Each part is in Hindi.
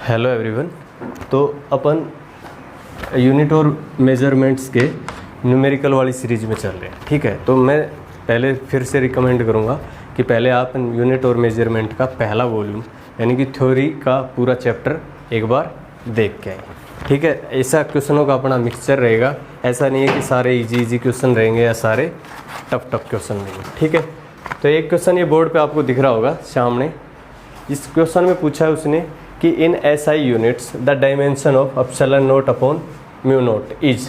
Hello everyone. तो अपन यूनिट और मेजरमेंट्स के न्यूमेरिकल वाली सीरीज में चल रहे हैं, ठीक है। तो मैं पहले फिर से रिकमेंड करूँगा कि पहले आप यूनिट और मेजरमेंट का पहला वॉल्यूम यानी कि थ्योरी का पूरा चैप्टर एक बार देख के आए, ठीक है। ऐसा क्वेश्चनों का अपना मिक्सचर रहेगा, ऐसा नहीं है कि सारे इजी क्वेश्चन रहेंगे या सारे टफ क्वेश्चन रहेंगे, ठीक है। तो एक क्वेश्चन ये बोर्ड पे आपको दिख रहा होगा सामने। इस क्वेश्चन में पूछा है उसने कि इन SI units the dimension of epsilon not upon mu naught is,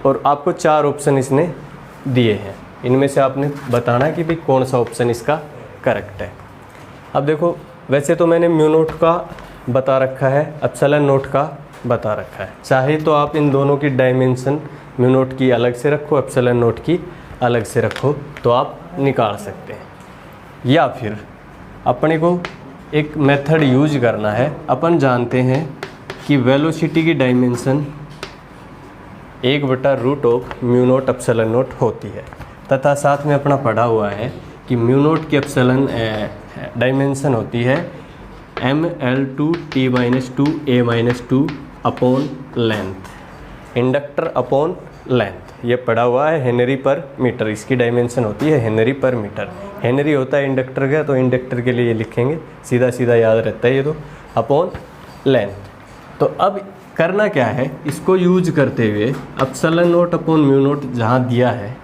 और आपको 4 ऑप्शन इसने दिए हैं। इनमें से आपने बताना है कि भाई कौन सा ऑप्शन इसका करेक्ट है। अब देखो, वैसे तो मैंने म्यू नॉट का बता रखा है, एप्सिलॉन नॉट का बता रखा है। चाहे तो आप इन दोनों की डायमेंशन म्यू नॉट की अलग से रखो, एप्सिलॉन नॉट की अलग से रखो, तो आप निकाल सकते हैं। या फिर अपने को एक मेथड यूज करना है। अपन जानते हैं कि वेलोसिटी की डायमेंशन 1/रूट म्यू नॉट एप्सिलॉन नॉट होती है, तथा साथ में अपना पढ़ा हुआ है कि म्यू नॉट की एप्सिलॉन डायमेंशन होती है mL2T-2 A-2 upon length, inductor upon length. ये पढ़ा हुआ है हेनरी पर मीटर, इसकी डायमेंशन होती है हेनरी पर मीटर। हेनरी होता है इंडक्टर का, तो इंडक्टर के लिए लिखेंगे, सीधा सीधा याद रहता है ये, तो अपॉन लेंथ। तो अब करना क्या है, इसको यूज करते हुए epsilon not upon mu naught जहाँ दिया है,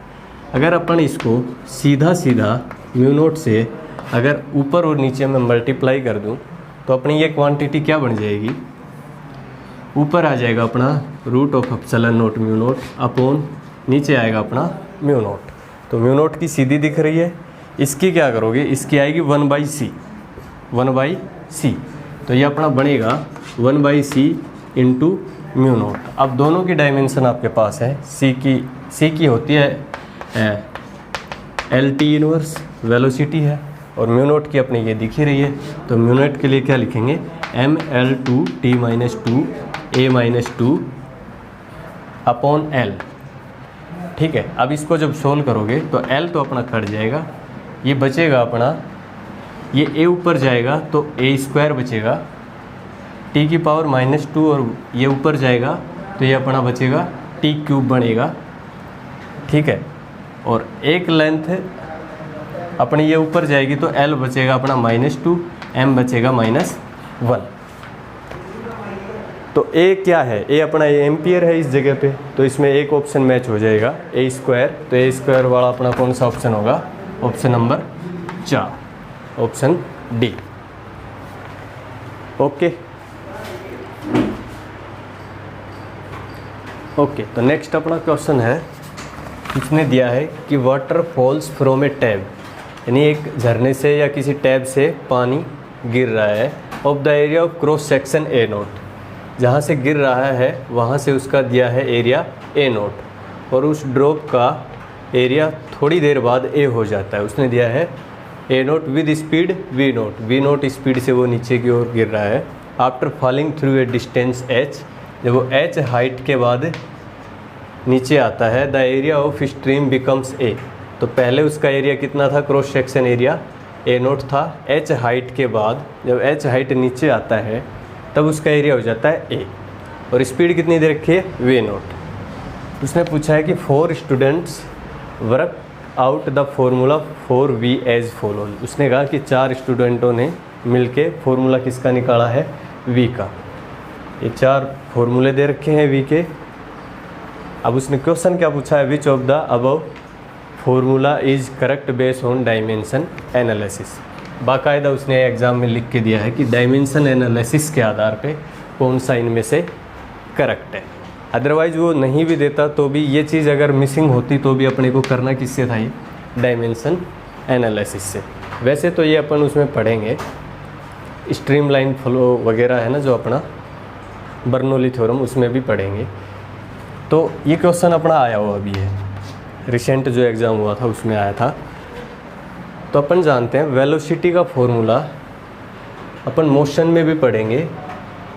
अगर अपन इसको सीधा सीधा म्यू नॉट से अगर ऊपर और नीचे में मल्टीप्लाई कर दूँ तो अपनी ये क्वांटिटी क्या बन जाएगी, ऊपर आ जाएगा अपना root of epsilon naught mu naught upon नीचे आएगा अपना म्यू नॉट। तो म्यू नॉट की सीधी दिख रही है, इसकी क्या करोगे, इसकी आएगी 1/c। तो ये अपना बनेगा 1/c इंटू म्यू नॉट। अब दोनों की डायमेंशन आपके पास है, सी की होती है LT इनवर्स वेलोसिटी है, और म्यू नॉट की अपनी ये दिख ही रही है। तो म्यू नॉट के लिए क्या लिखेंगे, mL2T-2 A-2 अपॉन L, ठीक है। अब इसको जब सोल्व करोगे तो L तो अपना कट जाएगा, ये बचेगा अपना, ये A ऊपर जाएगा तो A² बचेगा, T की पावर -2, और ये ऊपर जाएगा तो ये अपना बचेगा T³ बनेगा, ठीक है। और एक लेंथ अपनी ये ऊपर जाएगी तो L बचेगा अपना -2, M बचेगा -1। तो A क्या है, A अपना एम्पियर है इस जगह पे, तो इसमें एक ऑप्शन मैच हो जाएगा A²। तो A² वाला अपना कौन सा ऑप्शन होगा, option number 4, option D. Okay, तो नेक्स्ट अपना क्वेश्चन है, इसने दिया है कि water falls from A tab, यानी एक झरने से या किसी टैब से पानी गिर रहा है, of the area of cross section A0, जहाँ से गिर रहा है वहाँ से उसका दिया है एरिया A0, और उस ड्रॉप का एरिया थोड़ी देर बाद A हो जाता है। उसने दिया है A0 with speed V0 speed से वो नीचे की ओर गिर रहा है। After falling through a distance H, जब वो H हाइट के बाद नीचे आता है, the area of stream becomes A। तो पहले उसका एरिया कितना था, क्रॉस सेक्शन एरिया A0 था। H हाइट के बाद जब H हाइट नीचे आता है तब उसका एरिया हो जाता है A, और स्पीड कितनी दे रखी है, V0। उसने पूछा है कि 4 students work out the formula for V as following. उसने कहा कि 4 स्टूडेंटों ने मिलके फॉर्मूला किसका निकाला है, V का। ये 4 फॉर्मूले दे रखे हैं V के। अब उसने क्वेश्चन क्या पूछा है, which of the above formula is correct based on dimension analysis. बाकायदा उसने एग्ज़ाम में लिख के दिया है कि डायमेंशन एनालिसिस के आधार पे कौन सा इनमें से करेक्ट है। अदरवाइज़ वो नहीं भी देता तो भी ये चीज़ अगर मिसिंग होती तो भी अपने को करना किससे था, ये डायमेंशन एनालिसिस से। वैसे तो ये अपन उसमें पढ़ेंगे, स्ट्रीमलाइन फ्लो वगैरह है ना जो अपना बर्नौली थ्योरम, उसमें भी पढ़ेंगे। तो ये क्वेश्चन अपना आया हुआ भी है, रिसेंट जो एग्ज़ाम हुआ था उसमें आया था। तो अपन जानते हैं वेलोसिटी का फॉर्मूला अपन मोशन में भी पढ़ेंगे,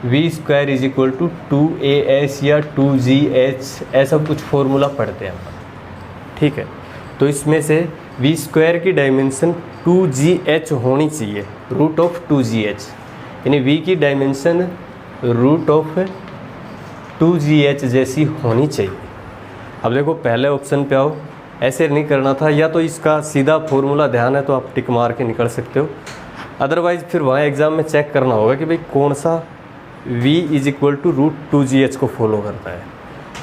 v² = 2as या 2gh, ऐसा कुछ फॉर्मूला पढ़ते हैं अपन, ठीक है। तो इसमें से v² की डायमेंशन 2gh होनी चाहिए, √2gh। यानी v की डायमेंशन रूट ऑफ 2gh जैसी होनी चाहिए। अब देखो पहले ऑप्शन पे आओ, ऐसे नहीं करना था, या तो इसका सीधा फॉर्मूला ध्यान है तो आप टिक मार के निकल सकते हो, अदरवाइज़ फिर वहाँ एग्ज़ाम में चेक करना होगा कि भाई कौन सा v is equal to root 2gh को फॉलो करता है।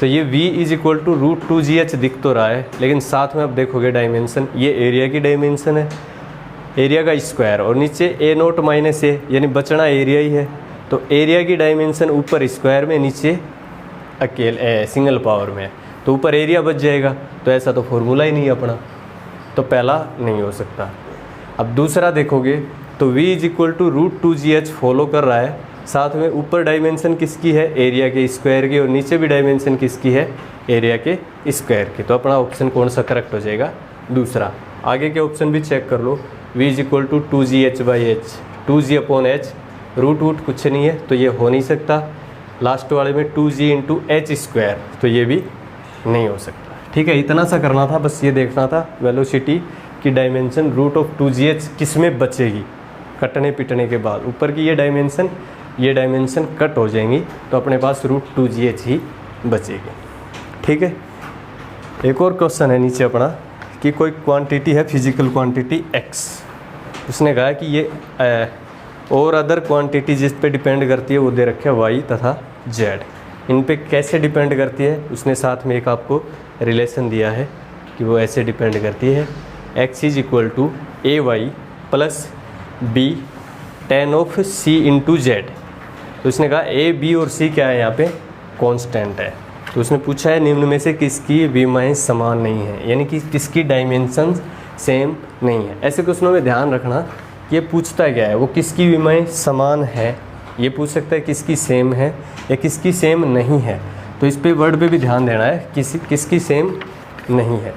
तो ये v is equal to root 2gh दिख तो रहा है, लेकिन साथ में आप देखोगे डायमेंशन, ये एरिया की डायमेंशन है, एरिया का स्क्वायर, और नीचे a नोट माइनस a यानी बचना एरिया ही है। तो एरिया की डायमेंशन ऊपर स्क्वायर में, नीचे अकेले सिंगल पावर में, तो ऊपर एरिया बच जाएगा। तो ऐसा तो फॉर्मूला ही नहीं है अपना, तो पहला नहीं हो सकता। अब दूसरा देखोगे तो v is equal to root 2gh follow कर रहा है, साथ में ऊपर डायमेंशन किसकी है, एरिया के स्क्वायर की, और नीचे भी डायमेंशन किसकी है, एरिया के स्क्वायर की। तो अपना ऑप्शन कौन सा करेक्ट हो जाएगा, दूसरा। आगे के ऑप्शन भी चेक कर लो, v is equal to 2gh/h, 2g upon h, root कुछ नहीं है तो ये हो नहीं सकता। लास्ट वाले में 2g इंटू h स्क्वायर, तो ये भी नहीं हो सकता। ठीक है, इतना सा करना था, बस ये देखना था वेलोसिटी की डायमेंशन रूट ऑफ 2gh किस में बचेगी कटने पिटने के बाद। ऊपर की ये डायमेंशन कट हो जाएंगी तो अपने पास रूट 2gh ही बचेगी। ठीक है, एक और क्वेश्चन है नीचे अपना कि कोई क्वांटिटी है, फिजिकल क्वांटिटी x, उसने कहा कि ये और अदर क्वांटिटी जिस पे डिपेंड करती है वो दे रखे y तथा z। इन पे कैसे डिपेंड करती है, उसने साथ में एक आपको रिलेशन दिया है कि वो ऐसे डिपेंड करती है, x is equal to a y plus b tan of c into z. तो उसने कहा a b और c क्या है, यहाँ पे कांस्टेंट है। तो उसने पूछा है निम्न में से किसकी विमाएँ समान नहीं है, यानी कि किसकी डायमेंशन सेम नहीं है। ऐसे क्वेश्चनों में ध्यान रखना ये पूछता क्या है, वो किसकी विमाएँ समान है, ये पूछ सकता है किसकी सेम है या किसकी सेम नहीं है। तो इस पे वर्ड पे भी ध्यान देना है, किसकी सेम नहीं है।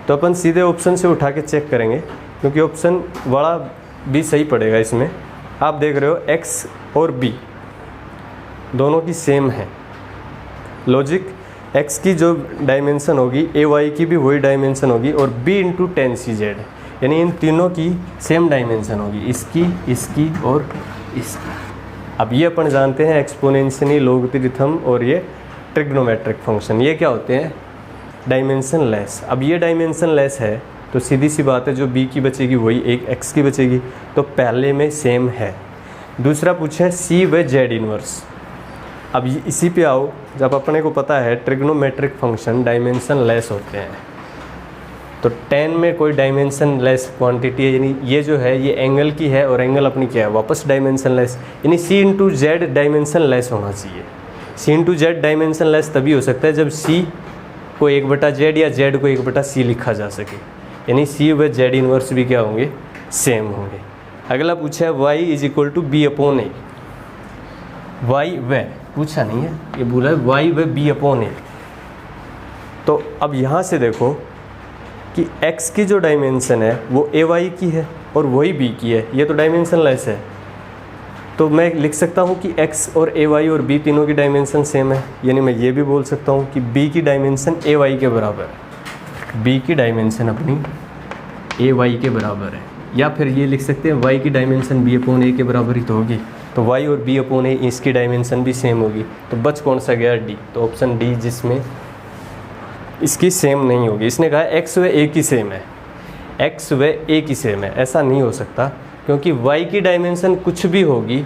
तो अपन सीधे ऑप्शन से उठा के चेक करेंगे, क्योंकि ऑप्शन वाला भी सही पड़ेगा इसमें। आप देख रहे हो x और b दोनों की सेम है, लॉजिक x की जो डायमेंशन होगी ए वाई की भी वही डायमेंशन होगी, और b इंटू 10c/z, यानी इन तीनों की सेम डायमेंशन होगी, इसकी और इसकी। अब ये अपन जानते हैं एक्सपोनेंशियल, लॉगरिथम और ये ट्रिग्नोमेट्रिक फंक्शन, ये क्या होते हैं, डायमेंशन लेस। अब ये डायमेंशन लेस है तो सीधी सी बात है जो b की बचेगी वही एक x की बचेगी, तो पहले में सेम है। दूसरा पूछा है c व z इनवर्स। अब इसी पे आओ, जब अपने को पता है ट्रिग्नोमेट्रिक फंक्शन डायमेंशन लेस होते हैं, तो 10 में कोई डायमेंशन लेस क्वांटिटी है, यानी ये जो है ये एंगल की है और एंगल अपनी क्या है वापस डायमेंशन लेस, यानी c into Z dimension less होना चाहिए। c into Z dimension less तभी हो सकता है जब c को 1/z या z को 1/c लिखा जा सके, यानी c व z इनवर्स भी क्या होंगे, सेम होंगे। अगला पूछा है y is equal to b upon a, y व पूछा नहीं है, ये बोला है y व b अपॉन ए। तो अब यहाँ से देखो कि x की जो डायमेंशन है वो ए वाई की है और वही b की है, ये तो डायमेंशन लेस है। तो मैं लिख सकता हूँ कि x और ए वाई और b तीनों की डायमेंशन सेम है, यानी मैं ये भी बोल सकता हूँ कि b की डायमेंशन ए वाई के बराबर है, b की डायमेंशन अपनी ए वाई के बराबर है। या फिर ये लिख सकते हैं y की डायमेंशन b अपॉन ए के बराबर ही तो होगी, तो y और b अपॉन ए इसकी डायमेंशन भी सेम होगी। तो बच कौन सा गया, d। तो ऑप्शन डी जिसमें इसकी सेम नहीं होगी। इसने कहा x व a की सेम है, x व a की सेम है, ऐसा नहीं हो सकता क्योंकि y की डायमेंशन कुछ भी होगी,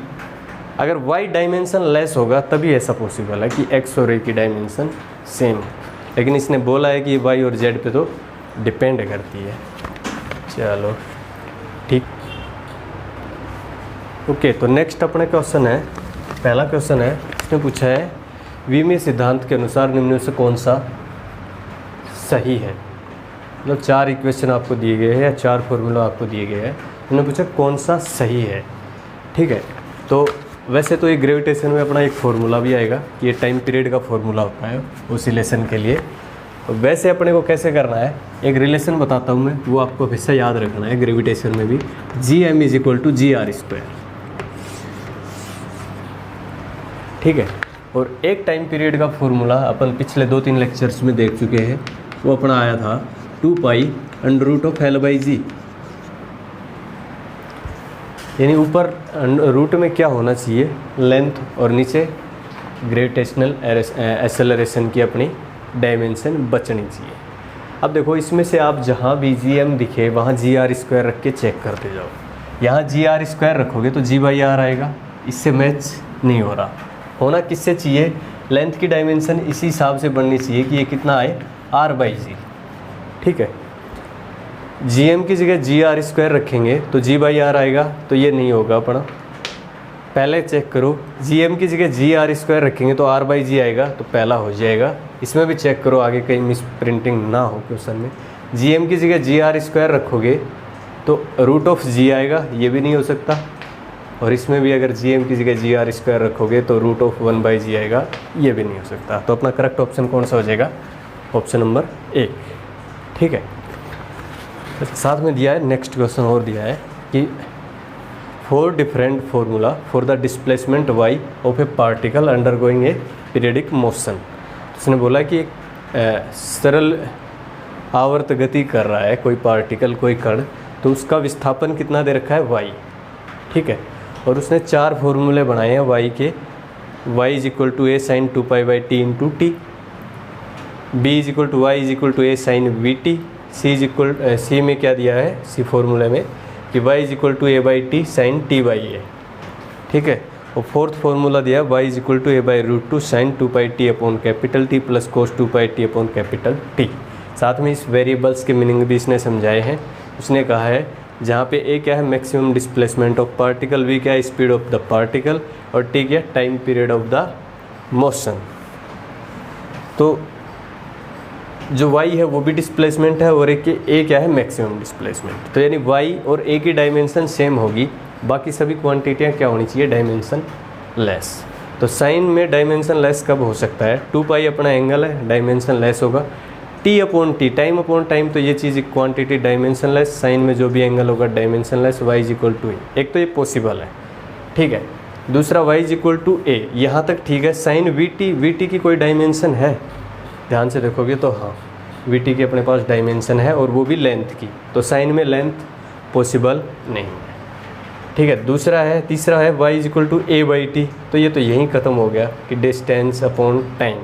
अगर y डायमेंशन लेस होगा तभी ऐसा पॉसिबल है कि x और a की डायमेंशन सेम है। लेकिन इसने बोला है कि y और z पे तो डिपेंड करती है। चलो ठीक, ओके। तो नेक्स्ट अपने क्वेश्चन है, पहला क्वेश्चन है, इसने पूछा है विमीय सिद्धांत के अनुसार निम्न में से कौन सा सही है। मतलब 4 इक्वेशन आपको दिए गए हैं या 4 फॉर्मूला आपको दिए गए हैं, उन्होंने पूछा कौन सा सही है। ठीक है, तो वैसे तो ये ग्रेविटेशन में अपना एक फार्मूला भी आएगा कि ये टाइम पीरियड का फार्मूला होता है ओसिलेशन के लिए। तो वैसे अपने को कैसे करना है, एक रिलेशन बताता हूँ मैं, वो आपको हमेशा याद रखना है ग्रेविटेशन में भी, Gm is equal to GR²। ठीक है, और एक टाइम पीरियड का फार्मूला अपन पिछले 2-3 लेक्चर्स में देख चुके हैं, वो अपना आया था 2 पाई √L/G। यानी ऊपर रूट में क्या होना चाहिए, लेंथ, और नीचे ग्रेविटेशनल एक्सेलरेशन की अपनी डायमेंशन बचनी चाहिए। अब देखो इसमें से आप जहाँ भी GM दिखे वहाँ GR² रख के चेक करते जाओ। यहाँ GR² रखोगे तो G/R आएगा, इससे मैच नहीं हो रहा। होना किससे चाहिए, लेंथ की डायमेंशन इसी हिसाब से बननी चाहिए कि ये कितना आए, R/G। ठीक है, GM की जगह GR² रखेंगे तो G/R आएगा, तो ये नहीं होगा अपना। पहले चेक करो, GM की जगह GR² रखेंगे तो R/G आएगा, तो पहला हो जाएगा। इसमें भी चेक करो आगे कहीं मिस प्रिंटिंग ना हो क्वेश्चन में। GM की जगह GR² रखोगे तो √G आएगा, ये भी नहीं हो सकता। और इसमें भी अगर GM की जगह GR² रखोगे तो √1/G आएगा, ये भी नहीं हो सकता। तो अपना करेक्ट ऑप्शन कौन सा हो जाएगा, ऑप्शन नंबर 1। ठीक है, साथ में दिया है नेक्स्ट क्वेश्चन और दिया है कि 4 different formula for the displacement y of A particle undergoing A periodic motion. उसने बोला कि एक सरल आवर्त गति कर रहा है कोई पार्टिकल, कोई कण, तो उसका विस्थापन कितना दे रखा है, y। ठीक है, और उसने 4 फार्मूले बनाए हैं y के। y = a sin 2π/t × t, b = y = a sin vt, c में क्या दिया है, c फार्मूले में कि y = a/t sin t/a। ठीक है, और फोर्थ फार्मूला दिया y = a/√2 sin 2πt/T + cos 2πt/T। साथ में इस वेरिएबल्स के मीनिंग भी इसने समझाए हैं। उसने कहा है जहाँ पे a क्या है, maximum displacement of particle, v क्या है, स्पीड ऑफ द पार्टिकल, और t क्या है, time period of the motion. तो जो y है वो भी डिस्प्लेसमेंट है, और एक a क्या है, मैक्सिमम डिस्प्लेसमेंट। तो यानी y और a की डायमेंशन सेम होगी, बाकी सभी क्वांटिटियाँ क्या होनी चाहिए, डायमेंशन लेस। तो साइन में डायमेंशन लेस कब हो सकता है, 2π अपना एंगल है, डायमेंशन लेस होगा। t/t, टाइम अपॉन टाइम, तो ये चीज़ क्वांटिटी डायमेंशन लेस, साइन में जो भी एंगल होगा डायमेंशन लेस, y = a। एक तो ये पॉसिबल है। ठीक है, दूसरा y = a, यहाँ तक ठीक है। साइन vt की कोई डायमेंशन है, ध्यान से देखोगे तो हाँ, vt की अपने पास डायमेंशन है, और वो भी लेंथ की। तो साइन में लेंथ पॉसिबल नहीं है। ठीक है, तीसरा है y = a/t, तो ये तो यहीं ख़त्म हो गया कि डिस्टेंस अपॉन टाइम,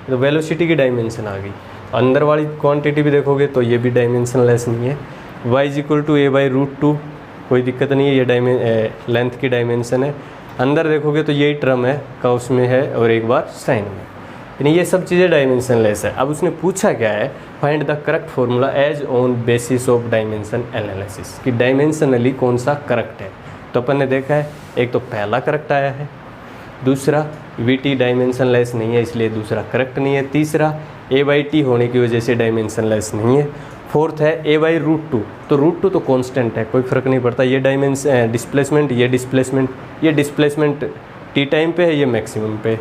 तो वेलोसिटी की डायमेंशन आ गई। अंदर वाली क्वांटिटी भी देखोगे तो ये भी डायमेंशन लेस नहीं है। y = a/√2, कोई दिक्कत नहीं है, ये लेंथ की डायमेंशन है। अंदर देखोगे तो यही टर्म है, कॉस में है, और एक बार साइन में, यानी ये सब चीज़ें डायमेंशन लेस है। अब उसने पूछा क्या है, find the correct formula as on basis of dimension analysis, कि डायमेंशनली कौन सा करेक्ट है। तो अपन ने देखा है, एक तो पहला करेक्ट आया है, दूसरा vt डायमेंशन लेस नहीं है इसलिए दूसरा करेक्ट नहीं है, तीसरा a/t होने की वजह से डायमेंशन लेस नहीं है, फोर्थ है a/√2, तो √2 तो कांस्टेंट है, कोई फ़र्क नहीं पड़ता। ये डिस्प्लेसमेंट, ये डिस्प्लेसमेंट t टाइम पे है, ये मैक्सिमम पे।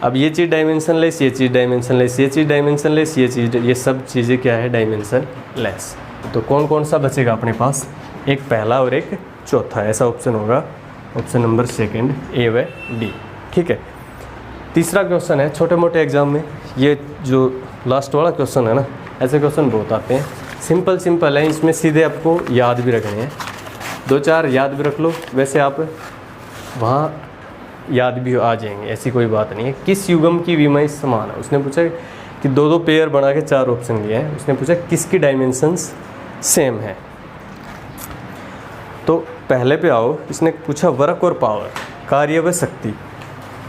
अब ये चीज़ डायमेंशन लेस, ये चीज़ डायमेंशन लेस, ये चीज़ डायमेंशन लेस, ये सब चीज़ें क्या है, डायमेंशन लेस। तो कौन कौन सा बचेगा अपने पास, एक पहला और एक चौथा, ऐसा ऑप्शन होगा ऑप्शन नंबर 2 a/d। ठीक है, तीसरा क्वेश्चन है छोटे मोटे एग्जाम में, ये जो लास्ट वाला क्वेश्चन है ना, ऐसे क्वेश्चन बहुत आते हैं, सिंपल है, इसमें सीधे आपको याद भी रखने हैं, 2-4 याद भी रख लो, वैसे आप वहाँ याद भी आ जाएंगे, ऐसी कोई बात नहीं है। किस युग्म की विमाएं समान है, उसने पूछा कि 2-2 पेयर बना के 4 ऑप्शन दिए हैं, उसने पूछा किसकी डायमेंशंस सेम है। तो पहले पे आओ, इसने पूछा वर्क और पावर, कार्य व शक्ति।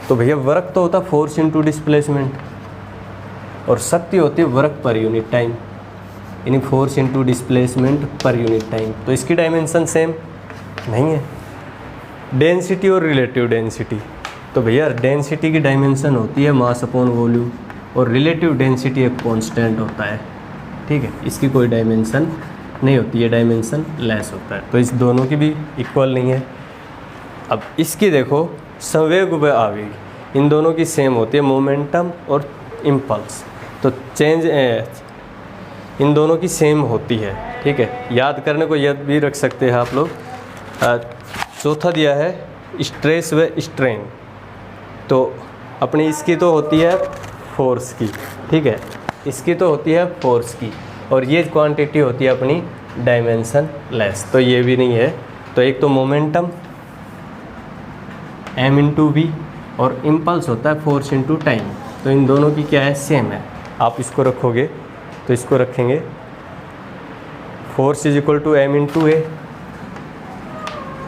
तो भैया वर्क तो होता फोर्स इनटू डिस्प्लेसमेंट, और शक्ति होती है वर्क पर यूनिट टाइम, यानी force into displacement per unit time. तो इसकी डायमेंशन सेम नहीं है। डेंसिटी और रिलेटिव डेंसिटी, तो भैया डेंसिटी की डायमेंशन होती है मास अपॉन वॉल्यूम, और रिलेटिव डेंसिटी एक कांस्टेंट होता है। ठीक है, इसकी कोई डायमेंशन नहीं होती है, डायमेंशन लेस होता है। तो इस दोनों की भी इक्वल नहीं है। अब इसकी देखो संवेग व आवेग, इन दोनों की सेम होती है, मोमेंटम और इम्पल्स। तो चेंज इन दोनों की सेम होती है। ठीक है, याद करने को याद भी रख सकते हैं आप लोग। चौथा दिया है स्ट्रेस व स्ट्रेन, तो अपनी इसकी तो होती है फोर्स की, ठीक है, इसकी तो होती है फोर्स की, और ये क्वांटिटी होती है अपनी डायमेंशन लेस, तो ये भी नहीं है तो एक तो मोमेंटम m इंटू वी और इम्पल्स होता है फोर्स इंटू टाइम। तो इन दोनों की क्या है, सेम है। आप इसको रखोगे तो इसको रखेंगे, force is equal to m into a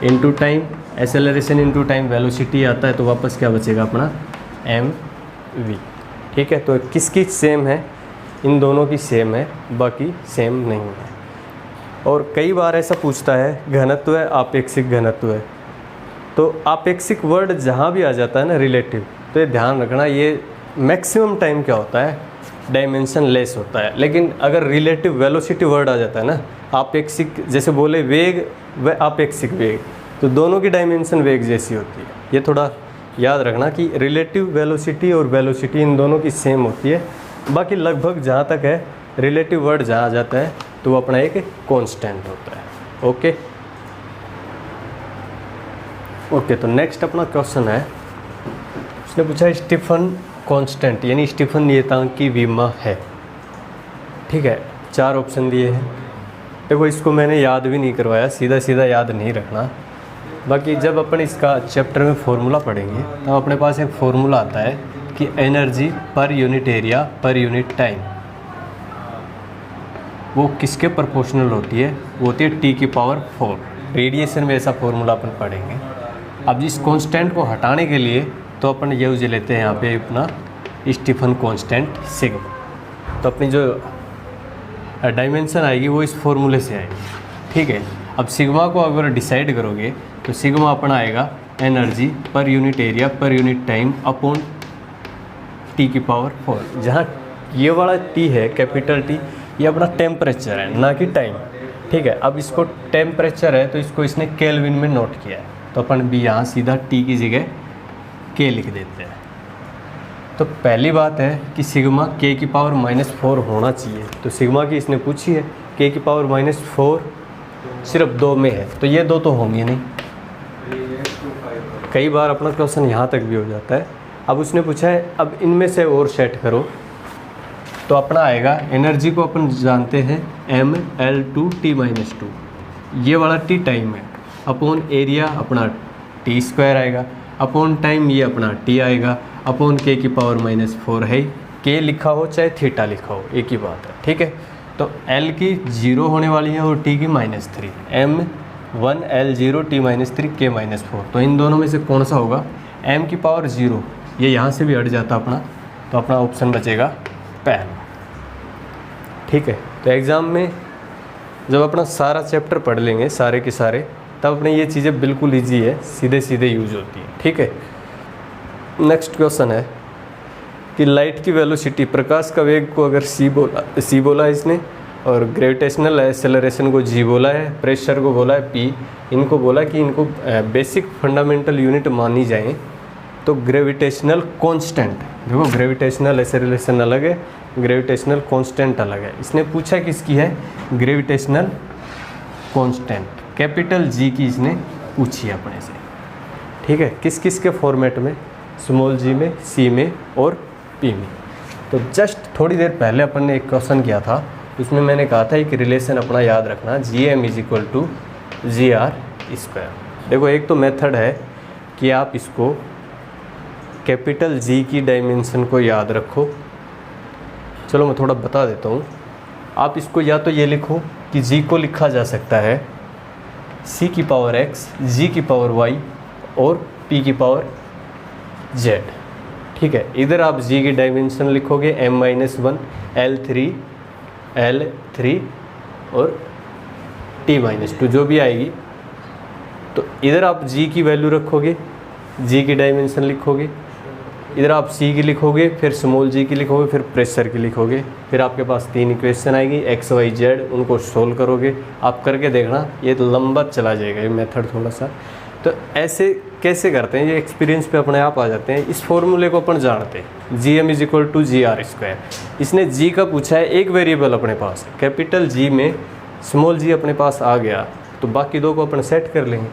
into time, acceleration into time, velocity आता है तो वापस क्या बचेगा अपना एम वी। ठीक है, तो किसकी सेम है, इन दोनों की सेम है, बाकी सेम नहीं है। और कई बार ऐसा पूछता है घनत्व है, आपेक्षिक घनत्व है, तो आपेक्षिक वर्ड जहाँ भी आ जाता है ना रिलेटिव, तो ये ध्यान रखना, ये मैक्सिमम टाइम क्या होता है, डायमेंशन लेस होता है। लेकिन अगर रिलेटिव वेलोसिटी वर्ड आ जाता है ना, आपेक्षिक जैसे बोले वेग व आपेक्षिक वेग, तो दोनों की डायमेंशन वेग जैसी होती है। ये थोड़ा याद रखना कि रिलेटिव वेलोसिटी और वेलोसिटी इन दोनों की सेम होती है। बाकी लगभग जहाँ तक है रिलेटिव वर्ड जहाँ आ जाता है तो वो अपना एक कांस्टेंट होता है। ओके ओके, तो नेक्स्ट अपना क्वेश्चन है, उसने पूछा स्टीफन कांस्टेंट यानी स्टीफन नियतांक की विमा है। ठीक है, 4 ऑप्शन दिए हैं। देखो इसको मैंने याद भी नहीं करवाया, सीधा सीधा याद नहीं रखना। बाकी जब अपन इसका चैप्टर में फॉर्मूला पढ़ेंगे तो अपने पास एक फॉर्मूला आता है कि energy per unit area per unit time वो किसके प्रोपोर्शनल होती है, वो होती है T⁴। रेडिएशन में ऐसा फॉर्मूला अपन पढ़ेंगे। अब जिस कांस्टेंट को हटाने के लिए तो अपन यूज लेते हैं यहाँ पे अपना स्टीफन कांस्टेंट सिग्मा। तो अपनी जो डायमेंशन आएगी वो इस फॉर्मूले से आएगी। ठीक है, अब सिग्मा को अगर डिसाइड करोगे तो सिग्मा अपना आएगा energy per unit area per unit time upon T⁴। जहाँ ये वाला T है, कैपिटल T, ये अपना टेम्परेचर है ना कि टाइम। ठीक है, अब इसको टेम्परेचर है तो इसको इसने केल्विन में नोट किया है, तो अपन भी यहाँ सीधा T की जगह K लिख देते हैं। तो पहली बात है कि सिग्मा K⁻⁻4 होना चाहिए, तो सिग्मा की इसने पूछी है, K⁻⁻4 सिर्फ 2 में है, तो ये 2 तो होंगे नहीं। कई बार अपना क्वेश्चन यहाँ तक भी हो जाता है। अब उसने पूछा है अब इनमें से और सेट करो, तो अपना आएगा एनर्जी को अपन जानते हैं mL2T-2, ये वाला T टाइम है, अपॉन एरिया अपना T² आएगा, अपॉन टाइम ये अपना T आएगा, अपॉन K⁻⁻4 है। K लिखा हो चाहे थीटा लिखा हो एक ही बात है। ठीक है, तो L की 0 होने वाली है और T की -3, m1L0 T-3 K-4। तो इन दोनों में से कौन सा होगा, m⁻0, ये यहाँ से भी हट जाता अपना, तो अपना ऑप्शन बचेगा पहला। ठीक है, तो एग्ज़ाम में जब अपना सारा चैप्टर पढ़ लेंगे सारे के सारे, तब अपने ये चीज़ें बिल्कुल ईजी है, सीधे सीधे यूज होती है। ठीक है, नेक्स्ट क्वेश्चन है कि लाइट की वेलोसिटी, प्रकाश का वेग को अगर c बोला है इसने, और ग्रेविटेशनल एक्सेलरेशन को g बोला है, प्रेशर को बोला है p, इनको बोला कि इनको बेसिक फंडामेंटल यूनिट मानी जाए, तो ग्रेविटेशनल कांस्टेंट, देखो ग्रेविटेशनल एक्सेलरेशन अलग है, ग्रेविटेशनल कांस्टेंट अलग है। इसने पूछा किसकी है, ग्रेविटेशनल कांस्टेंट, कैपिटल G की इसने पूछी अपने से। ठीक है, किस किस के फॉर्मेट में, स्मॉल g में, c में और p में। तो जस्ट थोड़ी देर पहले अपन ने एक क्वेश्चन किया था, उसमें मैंने कहा था एक रिलेशन अपना याद रखना, Gm = gr²। देखो एक तो मेथड है कि आप इसको कैपिटल G की डायमेंशन को याद रखो। चलो मैं थोड़ा बता देता हूँ। आप इसको या तो ये लिखो कि G को लिखा जा सकता है C⁻x, G⁻y और P⁻z। ठीक है, इधर आप G की डायमेंशन लिखोगे m-1, L3 और T-2 जो भी आएगी। तो इधर आप G की वैल्यू रखोगे, G की डायमेंशन लिखोगे, इधर आप C की लिखोगे, फिर स्मॉल g की लिखोगे, फिर प्रेशर की लिखोगे, फिर आपके पास 3 इक्वेशन आएगी x, y, z, उनको सोल्व करोगे। आप करके देखना, ये तो लंबा चला जाएगा ये मेथड थोड़ा सा। तो ऐसे कैसे करते हैं, ये एक्सपीरियंस पे अपने आप आ जाते हैं। इस फॉर्मूले को अपन जानते हैं, Gm = gr²। इसने g का पूछा है, एक वेरिएबल अपने पास है, कैपिटल G में स्मॉल g अपने पास आ गया, तो बाकी 2 को अपन सेट कर लेंगे।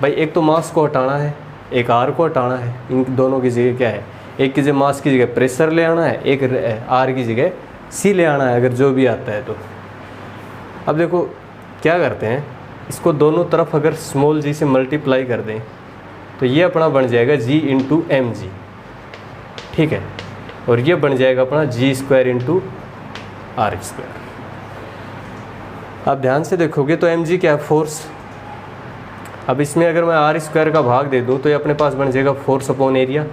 भाई एक तो मास को हटाना है, एक r को हटाना है, इन दोनों की जगह क्या है, एक की जगह मास की जगह प्रेशर ले आना है, एक r की जगह c ले आना है, अगर जो भी आता है तो। अब देखो क्या करते हैं, इसको दोनों तरफ अगर स्मॉल जी से मल्टीप्लाई कर दें तो ये अपना बन जाएगा g इंटू एम जी, ठीक है, और ये बन जाएगा अपना जी स्क्वायर इंटू आर स्क्वायर। आप ध्यान से देखोगे तो एम जी क्या है, फोर्स। अब इसमें अगर मैं आर स्क्वायर का भाग दे दूं तो ये अपने पास बन जाएगा force upon area.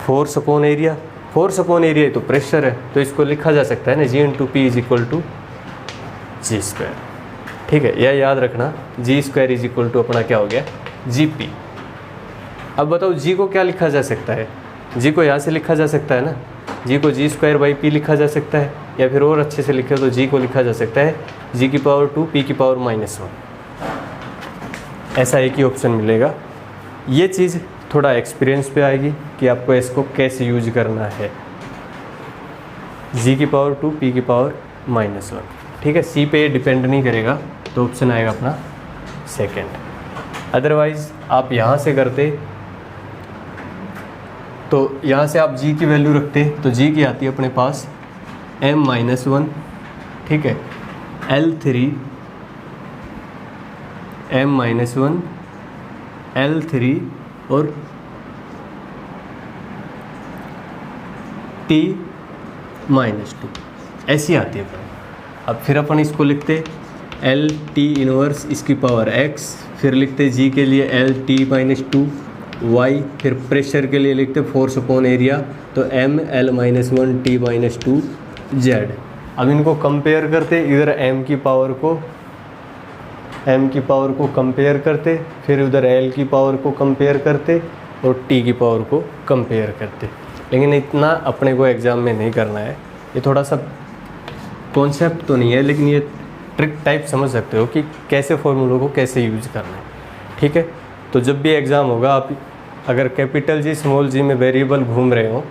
Force upon area, force upon area तो प्रेशर है, तो इसको लिखा जा सकता है ना G into P is equal to G square, ठीक है। यह याद रखना, G square is equal to अपना क्या हो गया, जी पी। अब बताओ जी को क्या लिखा जा सकता है, जी को यहाँ से लिखा जा सकता है ना, जी को जी स्क्वायर बाई पी लिखा जा सकता है, या फिर और अच्छे से लिखे तो जी को लिखा जा सकता है जी की पावर 2 पी की पावर -1। ऐसा एक ही ऑप्शन मिलेगा। ये चीज़ थोड़ा एक्सपीरियंस पे आएगी कि आपको इसको कैसे यूज करना है, जी की पावर 2 पी की पावर -1, ठीक है। सी पे ये डिपेंड नहीं करेगा, तो ऑप्शन आएगा अपना सेकेंड। अदरवाइज़ आप यहाँ से करते तो यहाँ से आप g की वैल्यू रखते तो g की आती है अपने पास m-1, ठीक है, L3 m-1 L3 और t-2 ऐसी आती है। अब फिर अपन इसको लिखते L t इनवर्स इसकी पावर x, फिर लिखते g के लिए L t-2 y, फिर प्रेशर के लिए लिखते फोर्स अपॉन एरिया, तो m L-1 t-2 z। अब इनको कंपेयर करते, इधर m की पावर को कंपेयर करते, फिर उधर l की पावर को कंपेयर करते और t की पावर को कंपेयर करते। लेकिन इतना अपने को एग्ज़ाम में नहीं करना है, ये थोड़ा सा कॉन्सेप्ट तो नहीं है, लेकिन ये ट्रिक टाइप समझ सकते हो कि कैसे फॉर्मूलों को कैसे यूज करना है, ठीक है। तो जब भी एग्ज़ाम होगा, आप अगर कैपिटल जी स्मॉल जी में वेरिएबल घूम रहे हो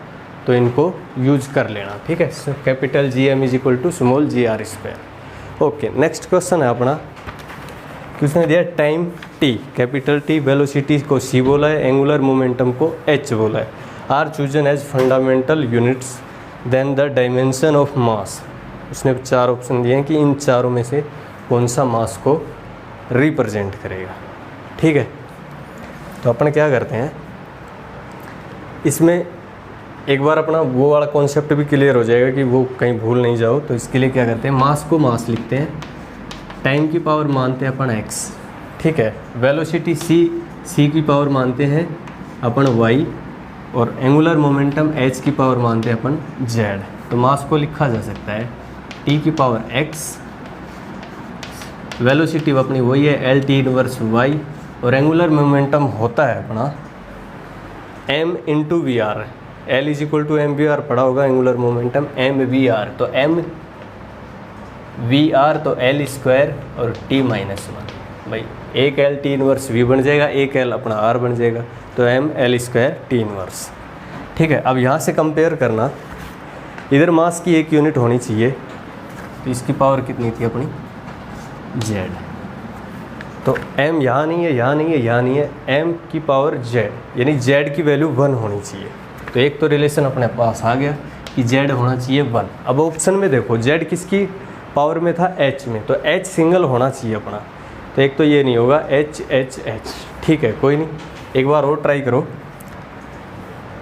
तो इनको यूज कर लेना, ठीक है। Capital G M is equal to small g r square. Okay, next question है अपना, किसने दिया time T, capital T, velocity को सी बोला है, एंगुलर मोमेंटम को एच बोला है, are chosen as fundamental units, then the dimension of mass. उसने 4 ऑप्शन दिए हैं कि इन चारों में से कौन सा मास को रिप्रेजेंट करेगा, ठीक है। तो अपन क्या करते हैं, इसमें एक बार अपना वो वाला कॉन्सेप्ट भी क्लियर हो जाएगा कि वो कहीं भूल नहीं जाओ। तो इसके लिए क्या करते हैं, मास को मास लिखते हैं, टाइम की पावर मानते हैं अपन x, ठीक है, वेलोसिटी c की पावर मानते हैं अपन y, और एंगुलर मोमेंटम h की पावर मानते हैं अपन z। तो मास को लिखा जा सकता है t की पावर x, वेलोसिटी अपनी वही है L t इनवर्स y, और एंगुलर मोमेंटम होता है अपना m into v r. L is equal to m v r पढ़ा होगा, angular momentum m v r, तो एम वी आर तो L स्क्वायर और t-1, भाई एक L t इनवर्स v बन जाएगा, एक L अपना r बन जाएगा, तो m L square t inverse, ठीक है। अब यहाँ से कंपेयर करना, इधर मास की एक यूनिट होनी चाहिए, तो इसकी पावर कितनी थी अपनी z, तो m यहाँ नहीं है, यहाँ नहीं है, यहाँ नहीं है, m की पावर z, यानी z की वैल्यू 1 होनी चाहिए। तो एक तो रिलेशन अपने पास आ गया कि z होना चाहिए 1। अब ऑप्शन में देखो z किसकी पावर में था, h में, तो h सिंगल होना चाहिए अपना, तो एक तो ये नहीं होगा h h h, ठीक है, कोई नहीं, एक बार और ट्राई करो।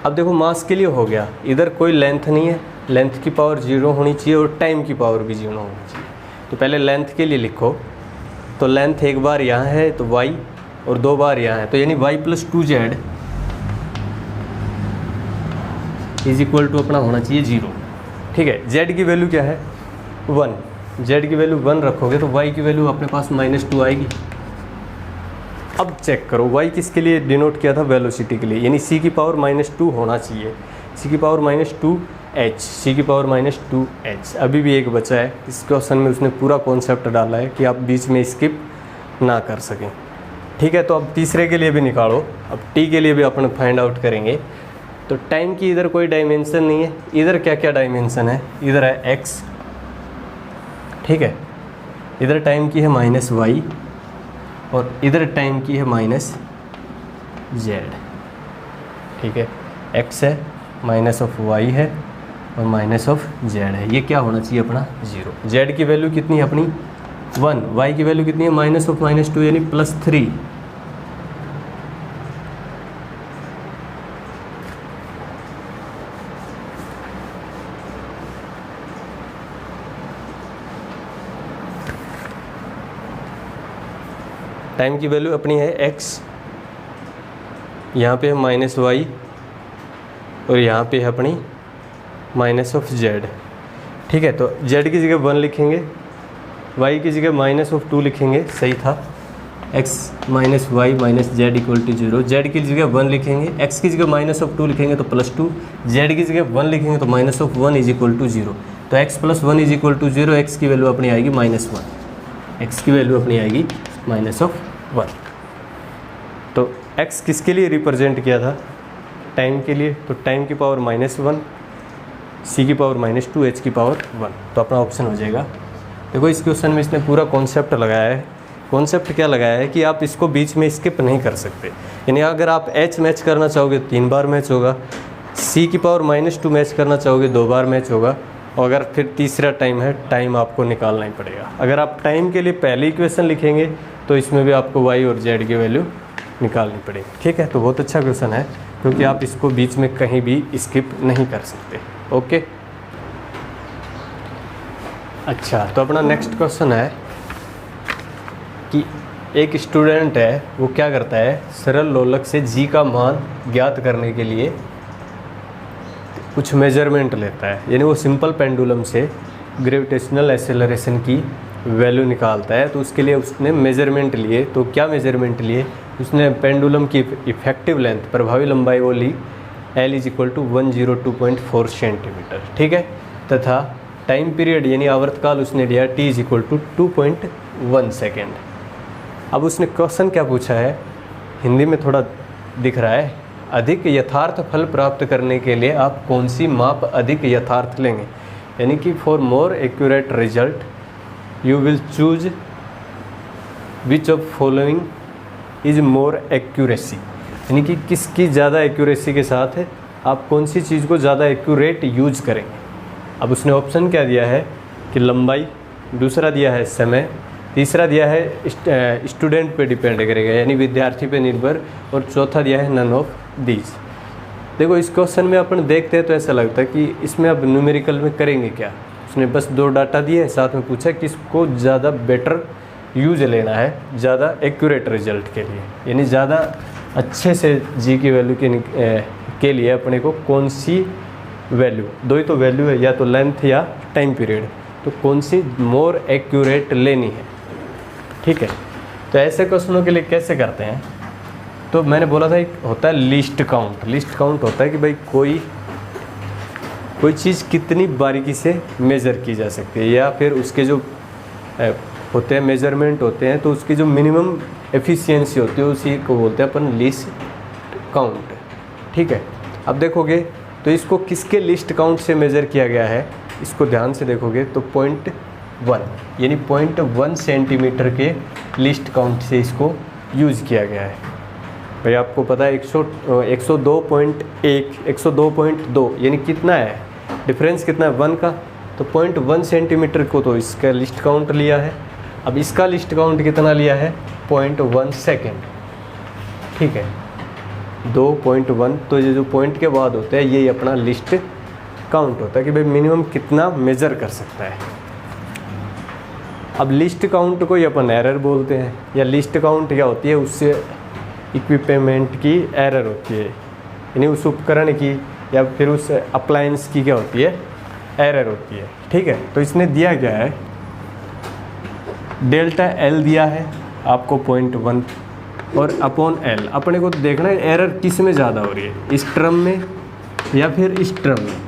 अब देखो मास के लिए हो गया, इधर कोई लेंथ नहीं है, लेंथ की पावर 0 होनी चाहिए और टाइम की पावर भी 0 होनी चाहिए। तो पहले लेंथ के लिए लिखो, तो लेंथ एक बार यहाँ है तो y, और 2 बार यहाँ है, तो यानी y + 2z is equal to अपना होना चाहिए 0, ठीक है। z की वैल्यू क्या है 1, z की वैल्यू 1 रखोगे तो y की वैल्यू अपने पास -2 आएगी। अब चेक करो y किसके लिए डिनोट किया था, वेलोसिटी के लिए, यानी c की पावर -2 होना चाहिए, c की पावर -2h, c की पावर -2h। अभी भी एक बचा है, इस क्वेश्चन में उसने पूरा कॉन्सेप्ट डाला है कि आप बीच में स्किप ना कर सकें, ठीक है। तो अब तीसरे के लिए भी निकालो, अब t के लिए भी अपन फाइंड आउट करेंगे। तो टाइम की इधर कोई डायमेंशन नहीं है, इधर क्या क्या डायमेंशन है, इधर है x, ठीक है, इधर टाइम की है -y, और इधर टाइम की है -z, ठीक है, x है, -y है और -z है, ये क्या होना चाहिए अपना 0। z की वैल्यू कितनी है अपनी 1, y की वैल्यू कितनी है -(-2) यानी +3। टाइम की वैल्यू अपनी है x, यहाँ पे है -y और यहाँ पे है अपनी -z। ठीक है, तो z की जगह 1 लिखेंगे, y की जगह -2 लिखेंगे, सही था। x - y - z = 0। z की जगह 1 लिखेंगे, x की जगह -2 लिखेंगे तो +2, z की जगह 1 लिखेंगे तो -1 = 0। तो x + 1 = 0, x की वैल्यू अपनी आएगी -1, x की वैल्यू अपनी आएगी -1। तो x किसके लिए रिप्रेजेंट किया था? टाइम के लिए, तो टाइम की पावर -1, c की पावर -2, h की पावर 1, तो अपना ऑप्शन हो जाएगा। देखो इस क्वेश्चन में इसने पूरा कॉन्सेप्ट लगाया है। कॉन्सेप्ट क्या लगाया है कि आप इसको बीच में स्किप नहीं कर सकते, यानी अगर आप h मैच करना चाहोगे 3 बार मैच होगा, c की पावर -2 मैच करना चाहोगे 2 बार मैच होगा, और अगर फिर तीसरा टाइम है, टाइम आपको निकालना ही पड़ेगा। अगर आप टाइम के लिए पहले इक्वेशन लिखेंगे तो इसमें भी आपको y और z की वैल्यू निकालनी पड़ेगी। ठीक है, तो बहुत अच्छा क्वेश्चन है क्योंकि आप इसको बीच में कहीं भी स्किप नहीं कर सकते। ओके, अच्छा, तो अपना नेक्स्ट क्वेश्चन है कि एक स्टूडेंट है, वो क्या करता है, सरल लोलक से g का मान ज्ञात करने के लिए कुछ मेजरमेंट लेता है, यानी वो सिंपल पेंडुलम से ग्रेविटेशनल एक्सेलरेशन की वैल्यू निकालता है। तो उसके लिए उसने मेजरमेंट लिए, तो क्या मेजरमेंट लिए? उसने पेंडुलम की इफेक्टिव लेंथ, प्रभावी लंबाई, वो ली L = 102.4 सेंटीमीटर। ठीक है, तथा टाइम पीरियड यानी आवर्तकाल उसने लिया T = 2.1 सेकेंड। अब उसने क्वेश्चन क्या पूछा है, हिंदी में थोड़ा दिख रहा है, अधिक यथार्थ फल प्राप्त करने के लिए आप कौन सी माप अधिक यथार्थ लेंगे, यानी कि for more accurate result you will choose which of following is more accuracy, यानी कि किसकी ज़्यादा एक्यूरेसी के साथ है, आप कौन सी चीज़ को ज़्यादा एक्यूरेट यूज करेंगे। अब उसने ऑप्शन क्या दिया है कि लंबाई, दूसरा दिया है समय, तीसरा दिया है स्टूडेंट पे डिपेंड करेगा यानी विद्यार्थी पे निर्भर, और चौथा दिया है नन ऑफ दीज। देखो इस क्वेश्चन में अपन देखते हैं तो ऐसा लगता है कि इसमें अब न्यूमेरिकल में करेंगे क्या। उसने बस 2 डाटा दिए, साथ में पूछा किसको ज़्यादा बेटर यूज लेना है, ज़्यादा एक्यूरेट रिजल्ट के लिए, यानी ज़्यादा अच्छे से जी की वैल्यू के लिए अपने को कौन सी वैल्यू, 2 ही तो वैल्यू है, या तो लेंथ या टाइम पीरियड, तो कौन सी मोर एक्यूरेट लेनी है। ठीक है, तो ऐसे क्वेश्चनों के लिए कैसे करते हैं, तो मैंने बोला था एक होता है लिस्ट काउंट। लिस्ट काउंट होता है कि भाई कोई चीज़ कितनी बारीकी से मेज़र की जा सकती है, या फिर उसके जो होते हैं मेजरमेंट होते हैं, तो उसकी जो मिनिमम एफिशिएंसी होती है उसी को बोलते हैं अपन लिस्ट काउंट। ठीक है, अब देखोगे तो इसको किसके लिस्ट काउंट से मेज़र किया गया है, इसको ध्यान से देखोगे तो 0.1 यानी 0.1 सेंटीमीटर के लिस्ट काउंट से इसको यूज़ किया गया है। भाई आपको पता है 102.1 102.2 यानी कितना है, डिफरेंस कितना है 1 का, तो 0.1 सेंटीमीटर को तो इसका लिस्ट काउंट लिया है। अब इसका लिस्ट काउंट कितना लिया है 0.1 सेकेंड। ठीक है, 2.1, तो ये जो पॉइंट के बाद होते हैं यही अपना लिस्ट काउंट होता है कि भाई मिनिमम कितना मेज़र कर सकता है। अब लिस्ट काउंट को ही अपन एरर बोलते हैं, या लिस्ट काउंट क्या होती है, उससे इक्विपमेंट की एरर होती है, यानी उस उपकरण की या फिर उस अप्लायंस की क्या होती है, एरर होती है। ठीक है, तो इसने दिया क्या है, डेल्टा L दिया है आपको 0.1 और अपॉन L। अपने को तो देखना है एरर किस में ज़्यादा हो रही है, इस टर्म में या फिर इस टर्म में।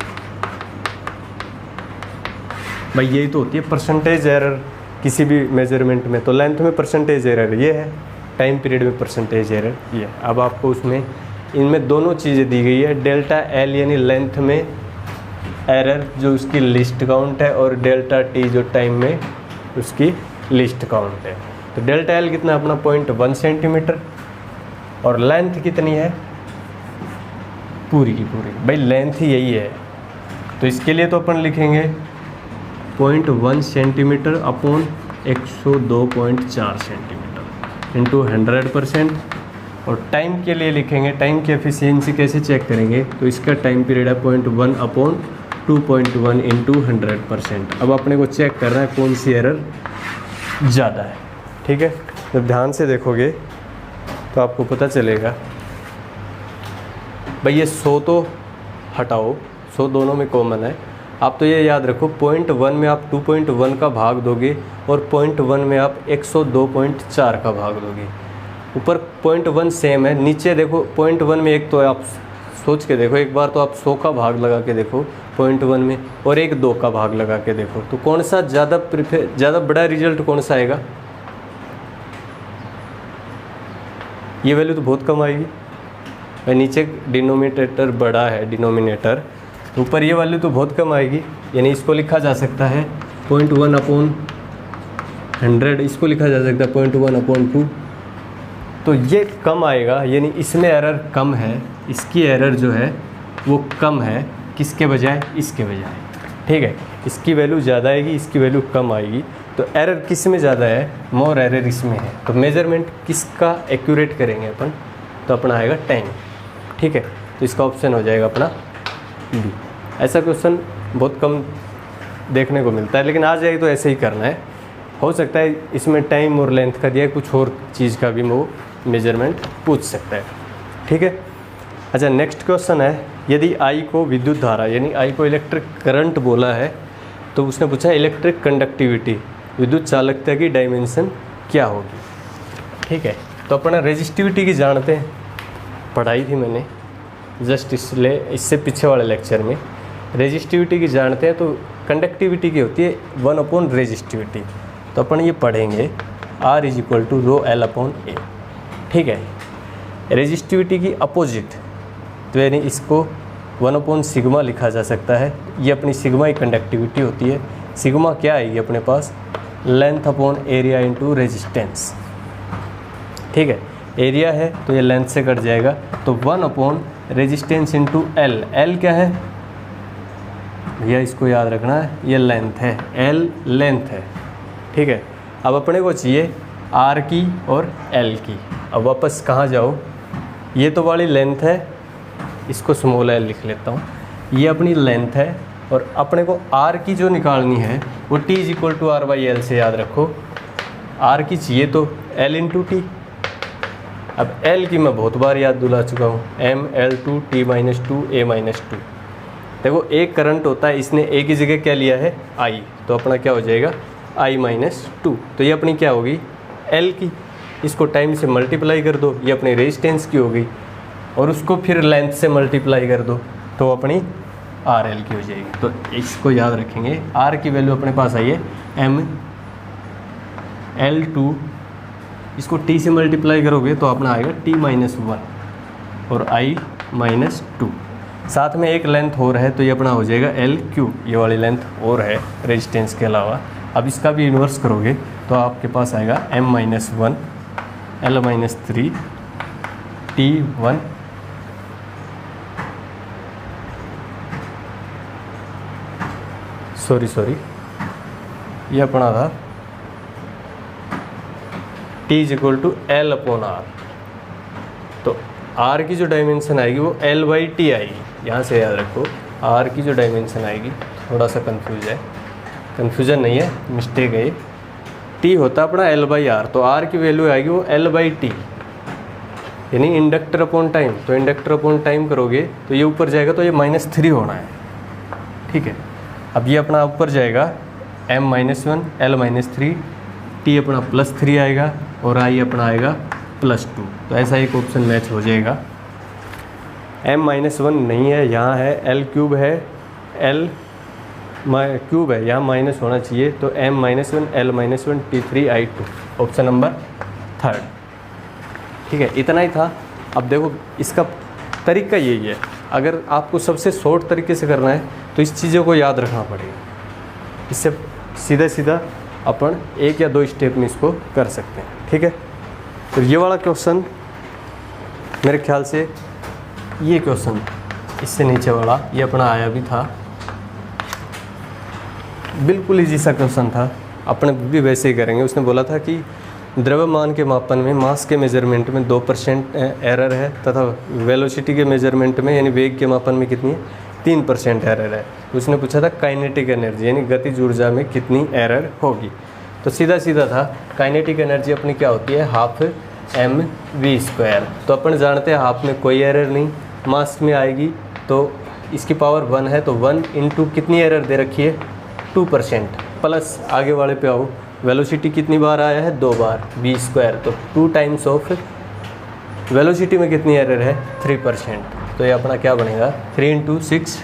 भाई यही तो होती है परसेंटेज एरर किसी भी मेजरमेंट में, तो लेंथ में परसेंटेज एरर ये है, टाइम पीरियड में परसेंटेज एरर ये है। अब आपको उसमें इनमें दोनों चीज़ें दी गई है, डेल्टा L यानी लेंथ में एरर जो उसकी लिस्ट काउंट है, और डेल्टा T जो टाइम में उसकी लिस्ट काउंट है। तो डेल्टा L कितना अपना 0.1 सेंटीमीटर, और लेंथ कितनी है पूरी की पूरी, भाई लेंथ ही यही है, तो इसके लिए तो अपन लिखेंगे 0.1 सेंटीमीटर अपॉन 102.4 सेंटीमीटर इंटू 100%। और टाइम के लिए लिखेंगे, टाइम की एफिशिएंसी कैसे चेक करेंगे, तो इसका टाइम पीरियड है 0.1/2.1 इंटू 100%। अब अपने को चेक करना है कौन सी एरर ज़्यादा है। ठीक है, जब ध्यान से देखोगे तो आपको पता चलेगा। भाई ये 100 तो हटाओ, 100 दोनों में कॉमन है। आप तो ये याद रखो 0.1 में आप 2.1 का भाग दोगे और 0.1 में आप 102.4 का भाग दोगे। ऊपर 0.1 सेम है, नीचे देखो 0.1 में एक तो आप सोच के देखो, एक बार तो आप 100 का भाग लगा के देखो 0.1 में, और एक 2 का भाग लगा के देखो, तो कौन सा ज़्यादा बड़ा रिजल्ट कौन सा आएगा? ये वैल्यू तो बहुत कम आएगी। और नीचे डिनोमिनेटर बड़ा है, डिनोमिनेटर ऊपर ये वैल्यू तो बहुत कम आएगी। यानी इसको लिखा जा सकता है 0.1/100, इसको लिखा जा सकता है 0.1/2। तो ये कम आएगा, यानी इसमें एरर कम है, इसकी एरर जो है वो कम है, किसके बजाय? इसके बजाय। ठीक है, इसकी वैल्यू ज़्यादा आएगी, इसकी वैल्यू कम आएगी। तो एरर किस में ज़्यादा है? मोर एरर इसमें है। तो मेजरमेंट किसका एक्यूरेट करेंगे अपन? तो अपना आएगा टाइम। ठीक है, तो इसका ऑप्शन हो जाएगा अपना बी। ऐसा क्वेश्चन बहुत कम देखने को मिलता है, लेकिन आ जाए तो ऐसे ही करना है। हो सकता है इसमें टाइम और लेंथ का दिया, कुछ और चीज़ का भी वो मेजरमेंट पूछ सकता है। ठीक है, अच्छा नेक्स्ट क्वेश्चन है, यदि आई को विद्युत धारा यानी आई को इलेक्ट्रिक करंट बोला है, तो उसने पूछा इलेक्ट्रिक कंडक्टिविटी विद्युत चालकता की डायमेंशन क्या होगी। ठीक है, तो अपना रेजिस्टिविटी की जानते हैं, पढ़ाई थी मैंने जस्ट इससे पीछे वाले लेक्चर में। रेजिस्टिविटी की जानते हैं, तो कंडक्टिविटी की होती है 1/, रेजिस्टिविटी। तो अपन ये पढ़ेंगे R = ρL/A। ठीक है, रेजिस्टिविटी की अपोजिट, तो यानी इसको 1/सिग्मा लिखा जा सकता है। ये अपनी सिग्मा ही कंडक्टिविटी होती है। सिग्मा क्या आएगी अपने पास? Length upon area into resistance. ठीक है, एरिया है तो ये लेंथ से कट जाएगा, तो 1/, रेजिस्टेंस इंटू एल। एल क्या है भैया? इसको याद रखना है, ये लेंथ है, एल लेंथ है। ठीक है, अब अपने को चाहिए आर की और एल की। अब वापस कहाँ जाओ, ये तो वाली लेंथ है, इसको स्मॉल एल लिख लेता हूँ। ये अपनी लेंथ है, और अपने को आर की जो निकालनी है वो T = R/L से याद रखो। आर की चाहिए तो L × T। अब L की मैं बहुत बार याद दिला चुका हूँ, ML2 T - 2 A - 2। देखो एक करंट होता है, इसने A की जगह क्या लिया है? I, तो अपना क्या हो जाएगा? I - 2। तो ये अपनी क्या होगी? L की। इसको टाइम से मल्टीप्लाई कर दो, ये अपनी रेजिस्टेंस की हो गई, और उसको फिर लेंथ से मल्टीप्लाई कर दो तो अपनी RL की हो जाएगी। तो इसको याद रखेंगे। R की वैल्यू अपने पास आई है ML2, इसको T से मल्टीप्लाई करोगे तो अपना आएगा T - 1 और I - 2। साथ में एक लेंथ और है, तो ये अपना हो जाएगा L3। ये वाली लेंथ और है रेजिस्टेंस के अलावा। अब इसका भी इन्वर्स करोगे तो आपके पास आएगा M - 1 L - 3 T1 सॉरी ये अपना था T = L/R। तो R की जो डायमेंशन आएगी वो L/T आएगी। यहाँ से याद रखो, R की जो डायमेंशन आएगी, थोड़ा सा कन्फ्यूजन नहीं है, मिस्टेक है ये। T होता अपना L/R, तो R की वैल्यू आएगी वो L/T, यानी इंडक्टर अपॉन टाइम। तो इंडक्टर अपॉन टाइम करोगे तो ये ऊपर जाएगा, तो ये -3 होना है। ठीक है, अब ये अपना ऊपर जाएगा M - 1 L - 3 T अपना +3 आएगा, और I अपना आएगा +2। तो ऐसा एक ऑप्शन मैच हो जाएगा। M - 1 नहीं है, यहाँ है L³ है, L³ है, यहाँ माइनस होना चाहिए। तो M - 1 L - 1 T3 I2, option number 3। ठीक है, इतना ही था। अब देखो इसका तरीका यही है, अगर आपको सबसे शॉर्ट तरीके से करना है तो इस चीज़ों को याद रखना पड़ेगा। इससे सीधा अपन 1 या 2 स्टेप में इसको कर सकते हैं। ठीक है, तो ये वाला क्वेश्चन मेरे ख्याल से, ये क्वेश्चन इससे नीचे वाला ये अपना आया भी था, बिल्कुल इजी सा क्वेश्चन था। अपन भी वैसे ही करेंगे। उसने बोला था कि द्रव्यमान के मापन में मास के मेजरमेंट में 2% एरर है तथा वेलोसिटी के मेजरमेंट में यानी वेग के मापन में कितनी है 3% एरर है। उसने पूछा था काइनेटिक एनर्जी यानी गतिज ऊर्जा में कितनी एरर होगी। तो सीधा सीधा था, काइनेटिक एनर्जी अपनी क्या होती है, हाफ mv²। तो अपन जानते हैं हाफ में कोई एरर नहीं, मास में आएगी तो इसकी पावर 1 है, तो 1 इंटू कितनी एरर दे रखी है 2%, प्लस आगे वाले पे आओ, वेलोसिटी कितनी बार आया है 2 बार, v², तो 2 टाइम्स ऑफ वेलोसिटी में कितनी एरर है 3%। तो ये अपना क्या बनेगा 3 इंटू 6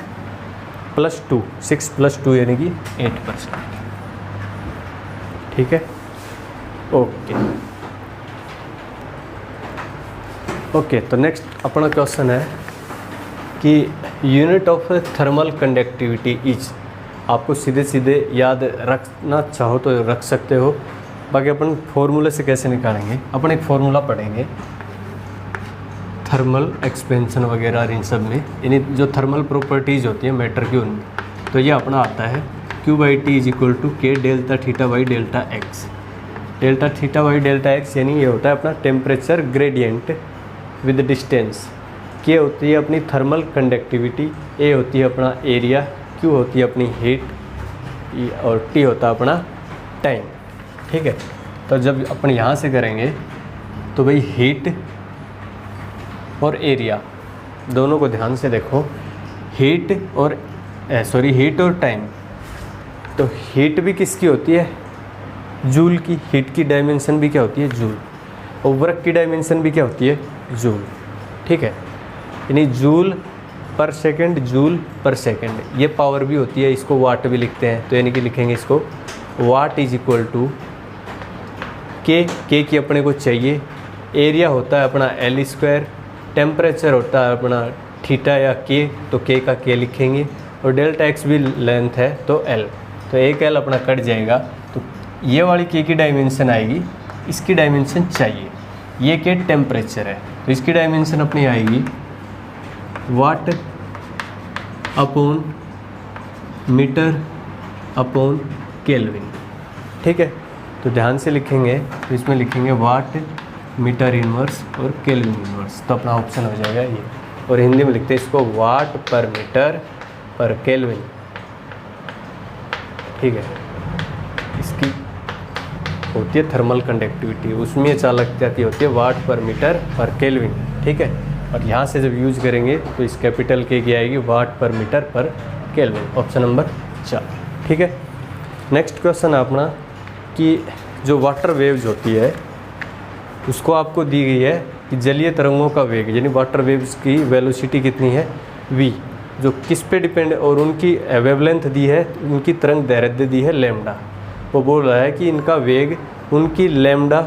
प्लस 2, 6 प्लस 2 यानी कि 8%। ठीक है, ओके। तो नेक्स्ट अपना क्वेश्चन है कि unit of thermal conductivity is, आपको सीधे सीधे याद रखना चाहो तो रख सकते हो, बाकी अपन फॉर्मूले से कैसे निकालेंगे, अपन एक फॉर्मूला पढ़ेंगे थर्मल एक्सपेंशन वगैरह इन सब में, यानी जो थर्मल प्रॉपर्टीज़ होती है मैटर की उनमें। तो ये अपना आता है Q/T is equal to K delta theta by delta x. Delta theta by delta x यानी ये होता है अपना temperature gradient with distance. K होती है अपनी थर्मल कंडक्टिविटी, A होती है अपना एरिया, Q होती है अपनी हीट और T होता है अपना टाइम। ठीक है, तो जब अपन यहाँ से करेंगे तो भाई हीट और एरिया दोनों को ध्यान से देखो, हीट और टाइम। तो हीट भी किसकी होती है जूल की, हीट की डायमेंशन भी क्या होती है जूल, और वर्क की डायमेंशन भी क्या होती है जूल। ठीक है, यानी जूल पर सेकेंड, ये पावर भी होती है, इसको वाट भी लिखते हैं, तो यानी कि लिखेंगे इसको वाट इज इक्वल टू के की अपने को चाहिए, एरिया होता है अपना L², टेम्परेचर होता है अपना थीटा या के, तो के का के लिखेंगे, और डेल्टा एक्स भी लेंथ है तो L, तो एक L अपना कट जाएगा। तो ये वाली के की डायमेंशन आएगी, इसकी डायमेंशन चाहिए, ये के टेम्परेचर है तो इसकी डायमेंशन अपनी आएगी वाट अपॉन मीटर अपॉन केल्विन। ठीक है, तो ध्यान से लिखेंगे, तो इसमें लिखेंगे वाट मीटर इनवर्स और केल्विन इनवर्स, तो अपना ऑप्शन हो जाएगा ये। और हिंदी में लिखते हैं इसको वाट पर मीटर पर केल्विन। ठीक है, इसकी होती है थर्मल कंडक्टिविटी, उसमें चालकता होती है वाट पर मीटर पर केल्विन। ठीक है, और यहाँ से जब यूज करेंगे तो इस कैपिटल के की आएगी वाट पर मीटर पर केल्विन, ऑप्शन नंबर 4। ठीक है, नेक्स्ट क्वेश्चन है अपना कि जो वाटर वेव्स होती है उसको आपको दी गई है कि जलीय तरंगों का वेग, यानी वाटर वेव्स की वेलोसिटी कितनी है v, जो किस पे डिपेंड, और उनकी वेवलेंथ दी है, उनकी तरंग दैर्घ्य दी है लैम्डा। वो बोल रहा है कि इनका वेग उनकी लैम्डा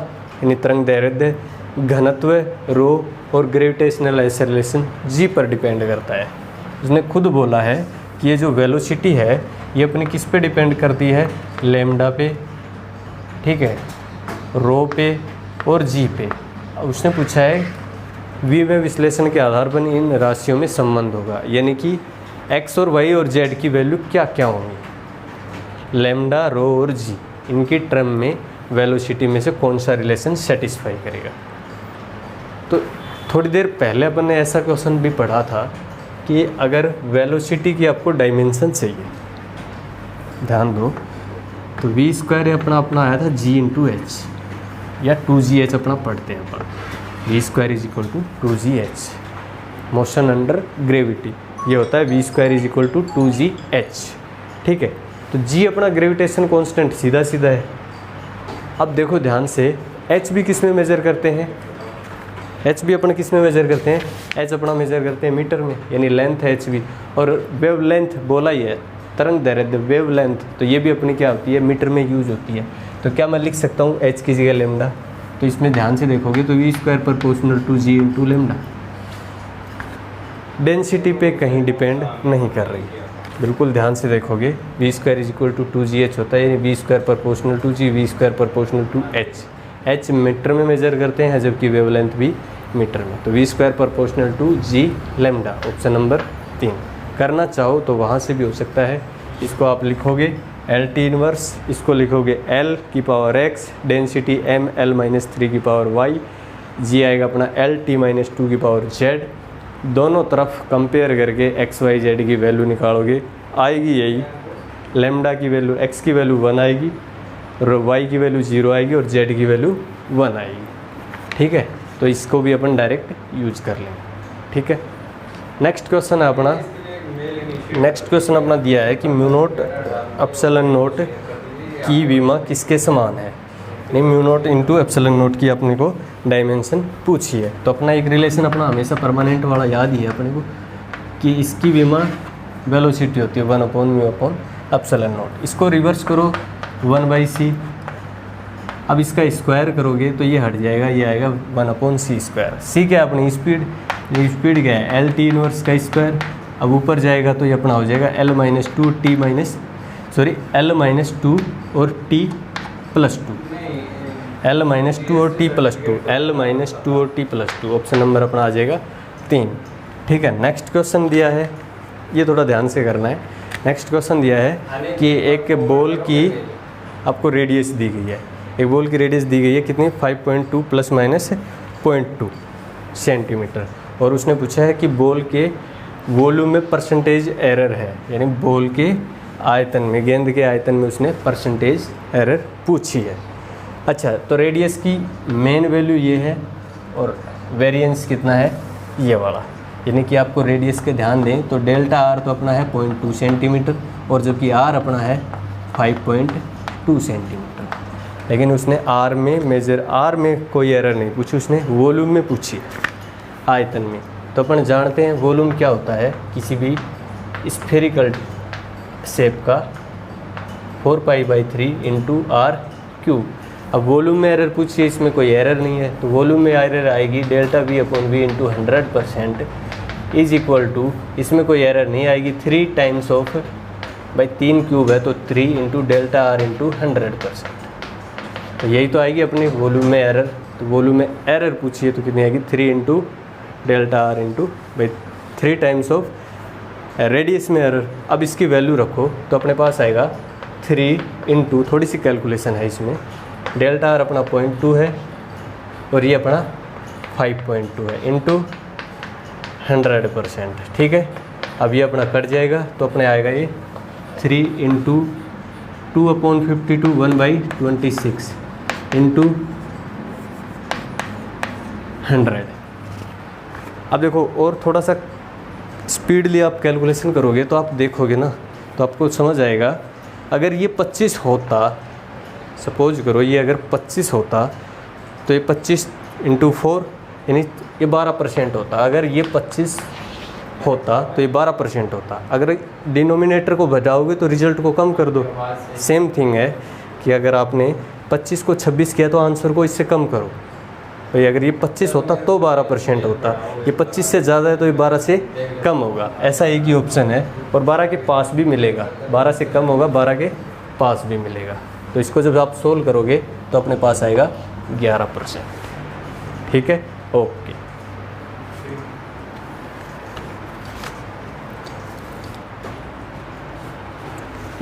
यानी तरंग दैर्घ्य, घनत्व रो और ग्रेविटेशनल एक्सेलरेशन g पर डिपेंड करता है। उसने खुद बोला है कि ये जो वेलोसिटी है ये अपनी किस पे डिपेंड करती है, लैम्डा पे, ठीक है, रो पे और जी पे। उसने पूछा है v में विश्लेषण के आधार पर इन राशियों में संबंध होगा, यानी कि x और y और z की वैल्यू क्या क्या होंगी, लैम्डा रो और जी, इनकी टर्म में वेलोसिटी में से कौन सा रिलेशन सेटिस्फाई करेगा। तो थोड़ी देर पहले अपन ने ऐसा क्वेश्चन भी पढ़ा था कि अगर वेलोसिटी की आपको डायमेंशन चाहिए, ध्यान दो, तो v² अपना आया था g इंटू एच या 2gh अपना पढ़ते हैं अपन, v² is equal to 2gh, motion under gravity, ये होता है v² is equal to 2gh। ठीक है, तो g अपना ग्रेविटेशन कांस्टेंट सीधा सीधा है। अब देखो ध्यान से, h भी किस में मेजर करते हैं, h भी अपन किस में मेजर करते हैं, h अपना मेजर करते हैं मीटर में, यानी लेंथ है h भी, और वेव लेंथ बोला ही है, तरंग दैर्घ्य वेव लेंथ, तो ये भी अपनी क्या होती है मीटर में यूज होती है। तो क्या मैं लिख सकता हूँ h की जगह लैम्डा, तो इसमें ध्यान से देखोगे तो v² proportional to g into lambda, density पे कहीं डिपेंड नहीं कर रही, बिल्कुल ध्यान से देखोगे v² is equal to 2gh होता है, यानी v² proportional to g, v² proportional to h, h metre में मेजर करते हैं जबकि वेवलेंथ भी मीटर में, तो v² proportional to g lambda, option number 3। करना चाहो तो वहाँ से भी हो सकता है, इसको आप लिखोगे एल टी इनवर्स, इसको लिखोगे एल की power x, density M L minus 3 की पावर वाई, जी आएगा अपना एल टी माइनस 2 की पावर जेड। दोनों तरफ कंपेयर करके एक्स वाई जेड की वैल्यू निकालोगे, आएगी यही, लेमडा की वैल्यू एक्स की वैल्यू 1 आएगी और वाई की वैल्यू 0 आएगी और जेड की वैल्यू 1 आएगी। ठीक है, तो इसको भी अपन डायरेक्ट यूज कर लेंगे। ठीक है, नेक्स्ट क्वेश्चन है अपना, नेक्स्ट क्वेश्चन अपना दिया है कि म्यू नोट एप्सिलॉन नोट की विमा किसके समान है। नहीं, mu naught into epsilon note की अपने को डायमेंशन पूछी है। तो अपना एक रिलेशन अपना हमेशा परमानेंट वाला याद ही है अपने को कि इसकी विमा वेलोसिटी होती है 1 upon mu upon epsilon note. इसको रिवर्स करो 1/c, अब इसका स्क्वायर करोगे तो ये हट जाएगा, ये आएगा 1 अपॉन सी स्क्वायर। सी क्या है अपनी स्पीड, स्पीड क्या है एल टी इनवर्स का स्क्वायर। अब ऊपर जाएगा तो ये अपना हो जाएगा L minus 2 T minus L minus 2 और टी प्लस 2, एल माइनस 2 और टी प्लस 2, एल माइनस 2 और टी प्लस 2, ऑप्शन नंबर अपना आ जाएगा 3। ठीक है, नेक्स्ट क्वेश्चन दिया है, ये थोड़ा ध्यान से करना है। नेक्स्ट क्वेश्चन दिया है कि एक बॉल की आपको रेडियस दी गई है, एक बॉल की रेडियस दी गई है कितनी 5.2 प्लस माइनस 0.2 सेंटीमीटर, और उसने पूछा है कि बॉल के वॉल्यूम में परसेंटेज एरर है, यानी बॉल के आयतन में, गेंद के आयतन में उसने परसेंटेज एरर पूछी है। अच्छा, तो रेडियस की मेन वैल्यू ये है और वेरिएंस कितना है ये वाला, यानी कि आपको रेडियस के ध्यान दें तो डेल्टा आर तो अपना है 0.2 सेंटीमीटर और जबकि आर अपना है 5.2 सेंटीमीटर। लेकिन उसने आर में कोई एरर नहीं पूछी, उसने वॉल्यूम में पूछी आयतन में। तो अपन जानते हैं वॉल्यूम क्या होता है किसी भी स्फेरिकल शेप का 4π/3 इंटू आर क्यूब। अब वॉल्यूम में एरर पूछिए, इसमें कोई एरर नहीं है, तो वॉल्यूम में एरर आएगी delta v upon v into 100% is equal to, इसमें कोई एरर नहीं आएगी 3 टाइम्स ऑफ, भाई 3 क्यूब है तो 3 इंटू डेल्टा आर इंटू 100%, तो यही तो आएगी अपनी वॉल्यूम में एरर। तो वॉल्यूम में एरर पूछिए तो कितनी आएगी 3 इंटू डेल्टा आर इंटू भाई 3 टाइम्स ऑफ रेडियस में एरर। अब इसकी वैल्यू रखो तो अपने पास आएगा 3 इंटू, थोड़ी सी कैलकुलेशन है इसमें, डेल्टा आर अपना 0.2 है और ये अपना 5.2 है इंटू 100%। ठीक है, अब ये अपना कट जाएगा तो अपने आएगा ये 3 इंटू 2/52 1/26 इंटू 100। अब देखो और थोड़ा सा स्पीडली आप कैलकुलेशन करोगे तो आप देखोगे ना तो आपको समझ आएगा। अगर ये 25 होता, सपोज करो ये अगर 25 होता तो ये 25 इंटू 4 यानी ये 12% होता। अगर ये 25 होता तो ये 12% होता। अगर डिनोमिनेटर को बढ़ाओगे तो रिजल्ट को कम कर दो। सेम थिंग है कि अगर आपने 25 को 26 किया तो आंसर को इससे कम करो। भाई अगर ये 25 होता तो 12% होता, ये 25 से ज़्यादा है तो ये 12 से कम होगा। ऐसा एक ही ऑप्शन है और 12 के पास भी मिलेगा, 12 से कम होगा 12 के पास भी मिलेगा। तो इसको जब आप सोल्व करोगे तो अपने पास आएगा 11%। ठीक है, ओके।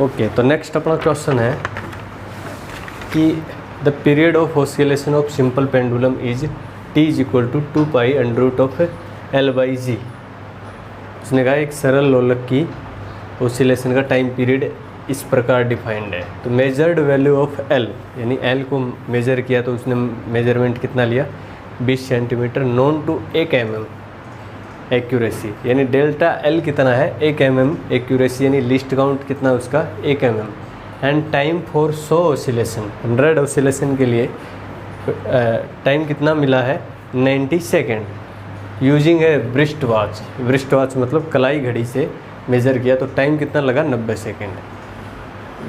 ओके, तो नेक्स्ट अपना क्वेश्चन है कि the period of oscillation of simple pendulum is t is equal to 2π√L/g। उसने कहा एक सरल लोलक की ऑसिलेशन का टाइम पीरियड इस प्रकार डिफाइंड है। तो मेजर्ड वैल्यू ऑफ L, यानी L को मेजर किया तो उसने मेजरमेंट कितना लिया 20 centimetre, known to 1 mm accuracy, यानी डेल्टा L कितना है 1 mm एक्यूरेसी, यानी लिस्ट काउंट कितना उसका 1 mm। And time for 100 oscillation, 100 oscillation के लिए टाइम कितना मिला है 90 सेकेंड। यूजिंग है ब्रिस्ट वॉच, ब्रिस्ट वॉच मतलब कलाई घड़ी से मेज़र किया तो टाइम कितना लगा 90 second.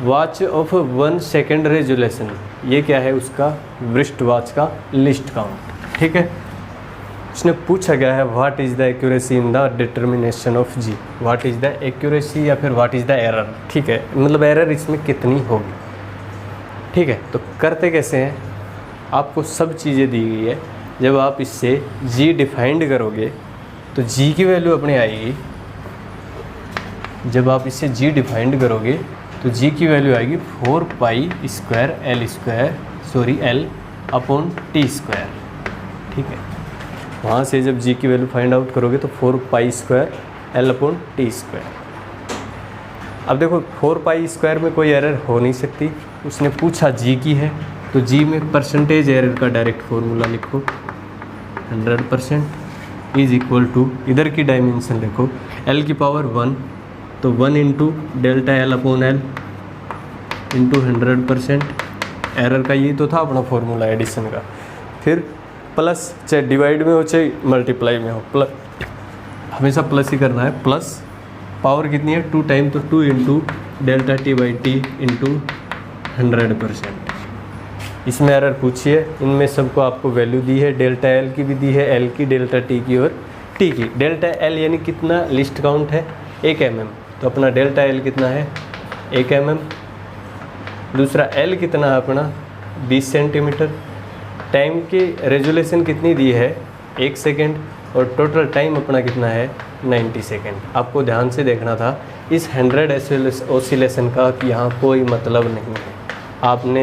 Watch of 1 second resolution, ये क्या है उसका ब्रिस्ट वॉच का लिस्ट काउंट। ठीक है, उसने पूछा गया है what is the accuracy in the determination of g, what is the accuracy या फिर व्हाट इज़ द एरर। ठीक है, मतलब एरर इसमें कितनी होगी। ठीक है, तो करते कैसे हैं, आपको सब चीज़ें दी गई है। जब आप इससे जी डिफाइंड करोगे तो जी की वैल्यू अपने आएगी, जब आप इससे जी डिफाइंड करोगे तो g की वैल्यू आएगी 4 pi square L upon T square. ठीक है, वहाँ से जब g की वैल्यू फाइंड आउट करोगे तो 4 pi square L upon T square. अब देखो 4 पाई स्क्वायर में कोई एरर हो नहीं सकती, उसने पूछा g की है तो g में परसेंटेज एरर का डायरेक्ट फॉर्मूला लिखो 100% इज इक्वल टू, इधर की डायमेंशन लिखो l की पावर 1, तो 1 into delta L upon L into 100%। Error का यही तो था अपना फॉर्मूला एडिशन का। फिर प्लस, चाहे डिवाइड में हो चाहे मल्टीप्लाई में हो, प्लस हमेशा प्लस ही करना है। प्लस पावर कितनी है 2 टाइम, तो 2 into delta T by T into 100%। इसमें एरर पूछी है, इनमें सबको आपको वैल्यू दी है, डेल्टा एल की भी दी है, एल की, डेल्टा टी की और टी की। डेल्टा एल यानी कितना लिस्ट काउंट है 1 mm, तो अपना डेल्टा एल कितना है 1 mm। दूसरा एल कितना है अपना 20 सेंटीमीटर। टाइम की रेजोल्यूशन कितनी दी है 1 सेकेंड, और टोटल टाइम अपना कितना है 90 सेकेंड। आपको ध्यान से देखना था इस 100 ऑसिलेशन का कि यहाँ कोई मतलब नहीं है।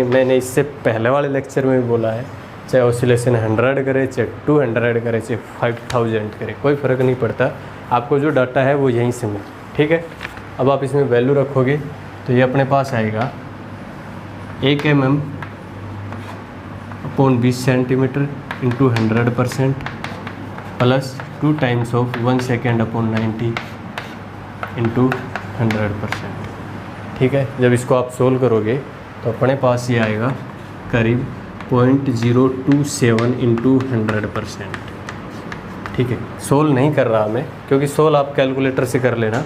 मैंने इससे पहले वाले लेक्चर में भी बोला है, चाहे ऑसिलेशन 100 करे, चाहे 200 करे, चाहे 5000 करे, कोई फ़र्क नहीं पड़ता, आपको जो डाटा है वो यहीं से मिले। ठीक है, अब आप इसमें वैल्यू रखोगे तो ये अपने पास आएगा 1 mm upon 20 centimetre into 100% plus 2 times of 1 second upon 90 into 100%। ठीक है, जब इसको आप सोल्व करोगे तो अपने पास ये आएगा करीब 0.027 इंटू 100%। ठीक है, सोल्व नहीं कर रहा मैं, क्योंकि सोल्व आप कैलकुलेटर से कर लेना।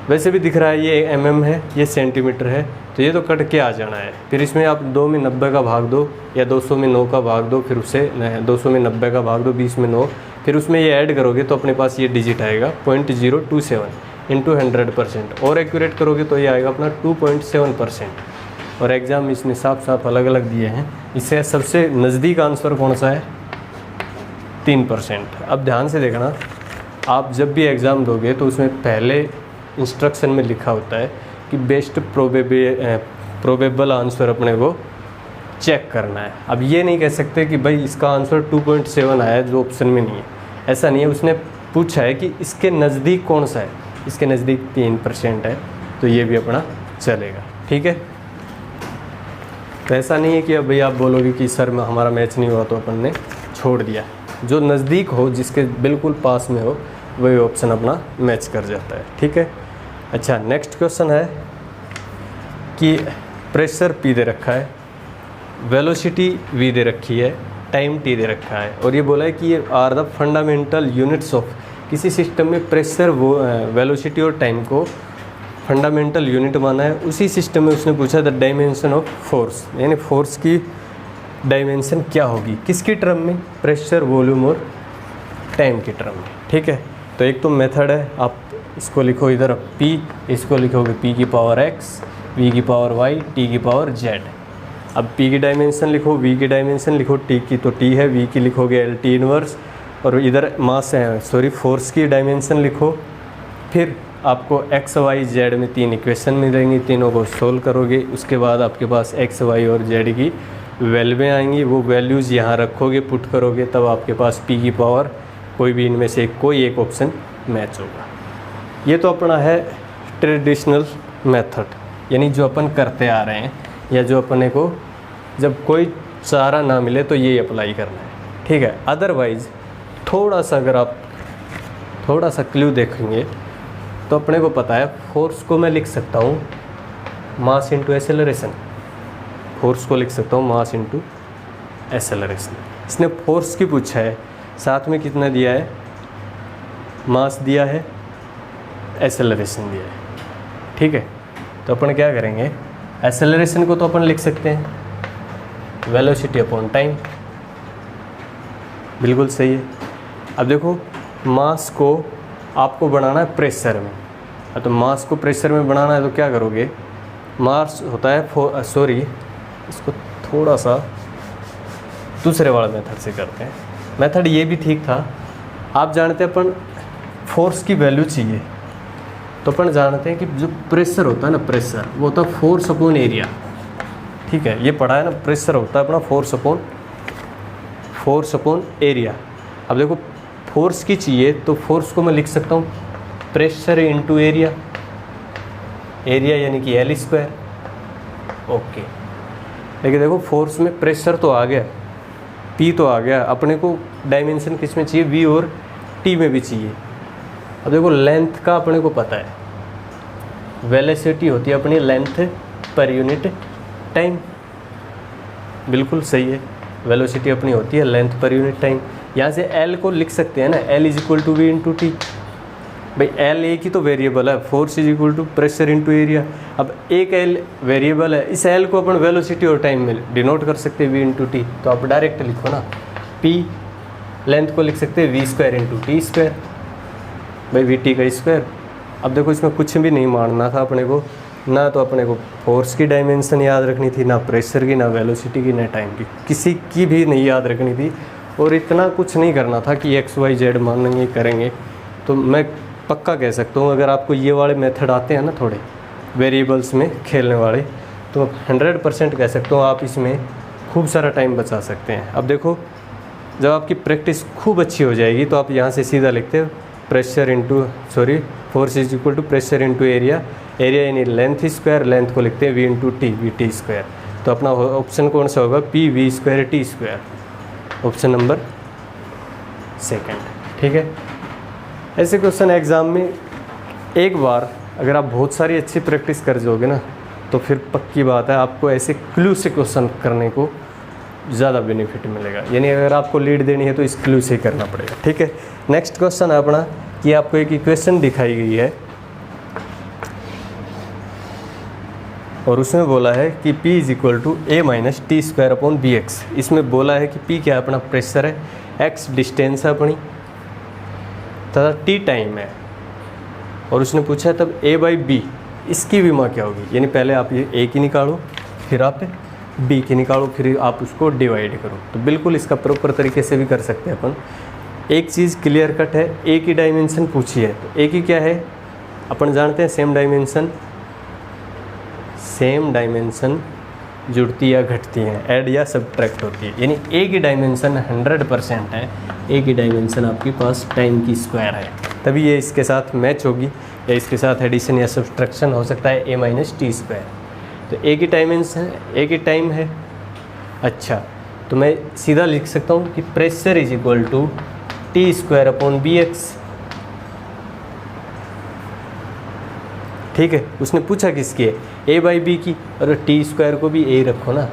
वैसे भी दिख रहा है ये mm है, ये सेंटीमीटर है, तो ये तो कट के आ जाना है। फिर इसमें आप 2 में 90 का भाग दो या 200 में 9 का भाग दो, फिर उससे 200 में 90 का भाग दो, 20 में 9, फिर उसमें ये ऐड करोगे तो अपने पास ये डिजिट आएगा 0.027 इंटू 100%। और एक्यूरेट करोगे तो ये आएगा अपना 2.7%। और एग्ज़ाम में इसने साफ साफ अलग अलग दिए हैं। इससे सबसे नज़दीक आंसर कौन सा है 3%। अब ध्यान से देखना, आप जब भी एग्ज़ाम दोगे तो उसमें पहले इंस्ट्रक्शन में लिखा होता है कि बेस्ट प्रोबेबल आंसर अपने को चेक करना है। अब ये नहीं कह सकते कि भाई इसका आंसर 2.7 आया जो ऑप्शन में नहीं है, ऐसा नहीं है। उसने पूछा है कि इसके नज़दीक कौन सा है, इसके नज़दीक 3% है, तो ये भी अपना चलेगा। ठीक है, तो ऐसा नहीं है कि अब भाई आप बोलोगे कि सर में हमारा मैच नहीं हुआ तो अपन ने छोड़ दिया। जो नज़दीक हो, जिसके बिल्कुल पास में हो, वही ऑप्शन अपना मैच कर जाता है। ठीक है, अच्छा नेक्स्ट क्वेश्चन है कि प्रेशर P दे रखा है, वेलोसिटी V दे रखी है, टाइम T दे रखा है, और ये बोला है कि ये are the fundamental units of, किसी सिस्टम में प्रेशर वेलोसिटी और टाइम को फंडामेंटल यूनिट माना है। उसी सिस्टम में उसने पूछा द डायमेंशन ऑफ फोर्स, यानी फोर्स की डायमेंशन क्या होगी, किसकी टर्म में, प्रेशर, वॉल्यूम और टाइम की टर्म में। ठीक है, तो एक तो मेथड है, आप इसको लिखो इधर P, इसको लिखोगे P की पावर X, V की पावर Y, T की पावर Z। अब P की डायमेंशन लिखो, V की डायमेंशन लिखो, T की तो T है, V की लिखोगे LT इनवर्स, और इधर मास है फोर्स की डायमेंशन लिखो। फिर आपको X, Y, Z में 3 इक्वेशन मिलेंगी, तीनों को सोल्व करोगे। उसके बाद आपके पास X, Y और Z की वैल्यूएँ आएंगी, वो वैल्यूज़ यहाँ रखोगे, पुट करोगे, तब आपके पास P की पावर कोई भी इनमें से कोई एक ऑप्शन मैच होगा। ये तो अपना है ट्रेडिशनल मेथड, यानी जो अपन करते आ रहे हैं, या जो अपने को जब कोई चारा ना मिले तो ये अप्लाई करना है। ठीक है, अदरवाइज़ थोड़ा सा अगर आप थोड़ा सा क्लू देखेंगे तो अपने को पता है फोर्स को मैं लिख सकता हूँ मास इंटू एसेलरेशन, फोर्स को लिख सकता हूँ मास इंटू एसेलरेशन। इसने फोर्स की पूछा है, साथ में कितना दिया है, मास दिया है, एसेलरेशन दिया है। ठीक है, तो अपन क्या करेंगे, एसेलरेशन को तो अपन लिख सकते हैं वेलोसिटी अपॉन टाइम, बिल्कुल सही है। अब देखो मास को आपको बनाना है प्रेशर में, तो मास को प्रेशर में बनाना है तो क्या करोगे, मास होता है इसको थोड़ा सा दूसरे वाला मेथड से करते हैं। मेथड ये भी ठीक था, आप जानते हैं अपन फोर्स की वैल्यू चाहिए तो अपन जानते हैं कि जो प्रेशर होता है ना, प्रेशर वो होता है फोर्स अपॉन एरिया। ठीक है, ये पढ़ा है ना, प्रेशर होता है अपना फोर्स अपॉन एरिया। अब देखो फोर्स की चाहिए तो फोर्स को मैं लिख सकता हूँ प्रेशर इंटू एरिया, एरिया यानी कि L स्क्वायर। ओके, लेकिन देखो फोर्स में प्रेशर तो आ गया, P तो आ गया, अपने को डायमेंशन किस में चाहिए, V और T में भी चाहिए। अब देखो लेंथ का अपने को पता है, वेलोसिटी होती है अपनी लेंथ पर यूनिट टाइम। बिल्कुल सही है, वेलोसिटी अपनी होती है लेंथ पर यूनिट टाइम। यहाँ से L को लिख सकते हैं ना, L is equal to V into T. भाई L एक ही तो वेरिएबल है, force is equal to pressure into area. अब एक L वेरिएबल है, इस L को अपन वेलोसिटी और टाइम में डिनोट कर सकते हैं V इंटू टी। तो आप डायरेक्ट लिखो ना, P लेंथ को लिख सकते हैं V square into T square, भाई वी टी का स्क्वायर। अब देखो इसमें कुछ भी नहीं मानना था अपने को, ना तो अपने को फोर्स की डायमेंशन याद रखनी थी, ना प्रेशर की, ना वेलोसिटी की, ना टाइम की, किसी की भी नहीं याद रखनी थी। और इतना कुछ नहीं करना था कि XYZ मानेंगे करेंगे। तो मैं पक्का कह सकता हूँ अगर आपको ये वाले मेथड आते हैं ना, थोड़े वेरिएबल्स में खेलने वाले, तो 100% कह सकता हूँ आप इसमें खूब सारा टाइम बचा सकते हैं। अब देखो जब आपकी प्रैक्टिस खूब अच्छी हो जाएगी तो आप यहाँ से सीधा लिखते हो force is equal to pressure into area, area यानी लेंथ स्क्वायर, लेंथ को लिखते हैं V into T, V T square. तो अपना ऑप्शन कौन सा होगा, P V square T square, option number second. ठीक है, ऐसे क्वेश्चन एग्ज़ाम में एक बार अगर आप बहुत सारी अच्छी प्रैक्टिस कर जाओगे ना, तो फिर पक्की बात है आपको ऐसे क्लू से क्वेश्चन करने को ज़्यादा बेनिफिट मिलेगा। यानी अगर आपको लीड देनी है तो इस क्लू से ही करना पड़ेगा। ठीक है, नेक्स्ट क्वेश्चन है अपना कि आपको एक इक्वेशन दिखाई गई है और उसमें बोला है कि P is equal to A minus T square upon B X. इसमें बोला है कि P क्या है, अपना प्रेशर है, X डिस्टेंस है अपनी, तथा T टाइम है। और उसने पूछा है तब A बाई B इसकी विमा क्या होगी। यानी पहले आप ये A की निकालो, फिर आप B की निकालो, फिर आप उसको डिवाइड करो। तो बिल्कुल इसका प्रॉपर तरीके से भी कर सकते हैं अपन। एक चीज़ क्लियर कट है, A की डायमेंशन पूछी है तो A की क्या है, अपन जानते हैं सेम डायमेंशन जुड़ती या घटती हैं, ऐड या सब्ट्रैक्ट होती है। यानी A की डायमेंशन 100% है, A की डायमेंशन आपके पास टाइम की स्क्वायर है, तभी ये इसके साथ मैच होगी, या इसके साथ एडिशन या सब्ट्रैक्शन हो सकता है A माइनस टी स्क्वायर। तो A की डायमेंशन, A की टाइम है। अच्छा, तो मैं सीधा लिख सकता हूँ कि pressure is equal to T square upon B X. ठीक है, उसने पूछा किसकी है, A बाई बी की, और टी स्क्वायर को भी A रखो ना,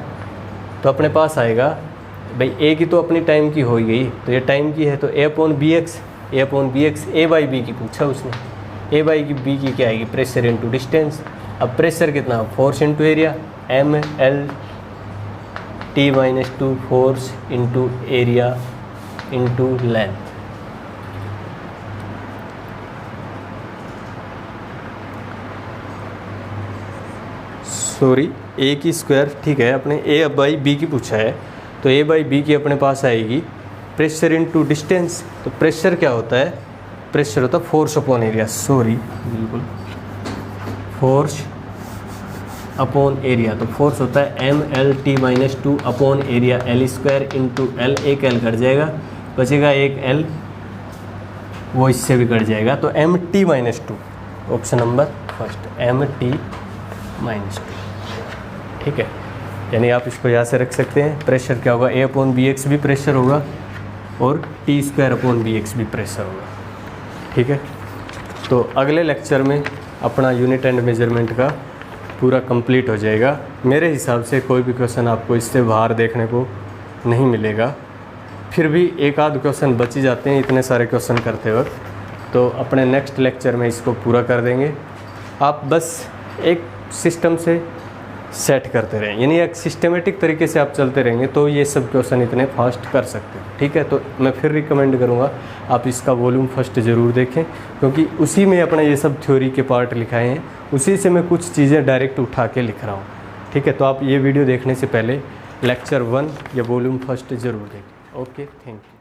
तो अपने पास आएगा भाई A की तो अपनी टाइम की हो गई, तो ये टाइम की है तो A upon B X, A by B की पूछा उसने, A बाई बी की क्या आएगी, प्रेशर इंटू डिस्टेंस। अब प्रेशर कितना, force into area, ML T minus 2 force into area into length. Sorry, A की स्क्वायर, ठीक है, अपने A बाई बी की पूछा है तो A बाई बी की अपने पास आएगी प्रेशर इंटू डिस्टेंस। तो प्रेशर क्या होता है, प्रेशर होता है फोर्स अपॉन एरिया, बिल्कुल फोर्स अपॉन एरिया। तो फोर्स होता है ML T minus 2 upon area L square into L, एक L कट जाएगा, बचेगा एक L, वो इससे भी कट जाएगा, तो MT minus 2, option number first, MT minus 2। ठीक है, यानी आप इसको यहाँ से रख सकते हैं। प्रेशर क्या होगा, A अपॉन बी एक्स भी प्रेशर होगा और T square upon B X भी प्रेशर होगा। ठीक है, तो अगले लेक्चर में अपना यूनिट एंड मेजरमेंट का पूरा कंप्लीट हो जाएगा। मेरे हिसाब से कोई भी क्वेश्चन आपको इससे बाहर देखने को नहीं मिलेगा, फिर भी एक आध क्वेश्चन बच ही जाते हैं इतने सारे क्वेश्चन करते वक्त, तो अपने नेक्स्ट लेक्चर में इसको पूरा कर देंगे। आप बस एक सिस्टम से सेट करते रहें, यानी एक सिस्टमेटिक तरीके से आप चलते रहेंगे तो ये सब क्वेश्चन इतने फास्ट कर सकते हैं। ठीक है, तो मैं फिर रिकमेंड करूँगा आप इसका वॉल्यूम फर्स्ट ज़रूर देखें, क्योंकि उसी में अपने ये सब थ्योरी के पार्ट लिखाए हैं, उसी से मैं कुछ चीज़ें डायरेक्ट उठा के लिख रहा हूँ। ठीक है, तो आप ये वीडियो देखने से पहले लेक्चर 1 या वॉल्यूम फर्स्ट ज़रूर देखें। Okay, thank you.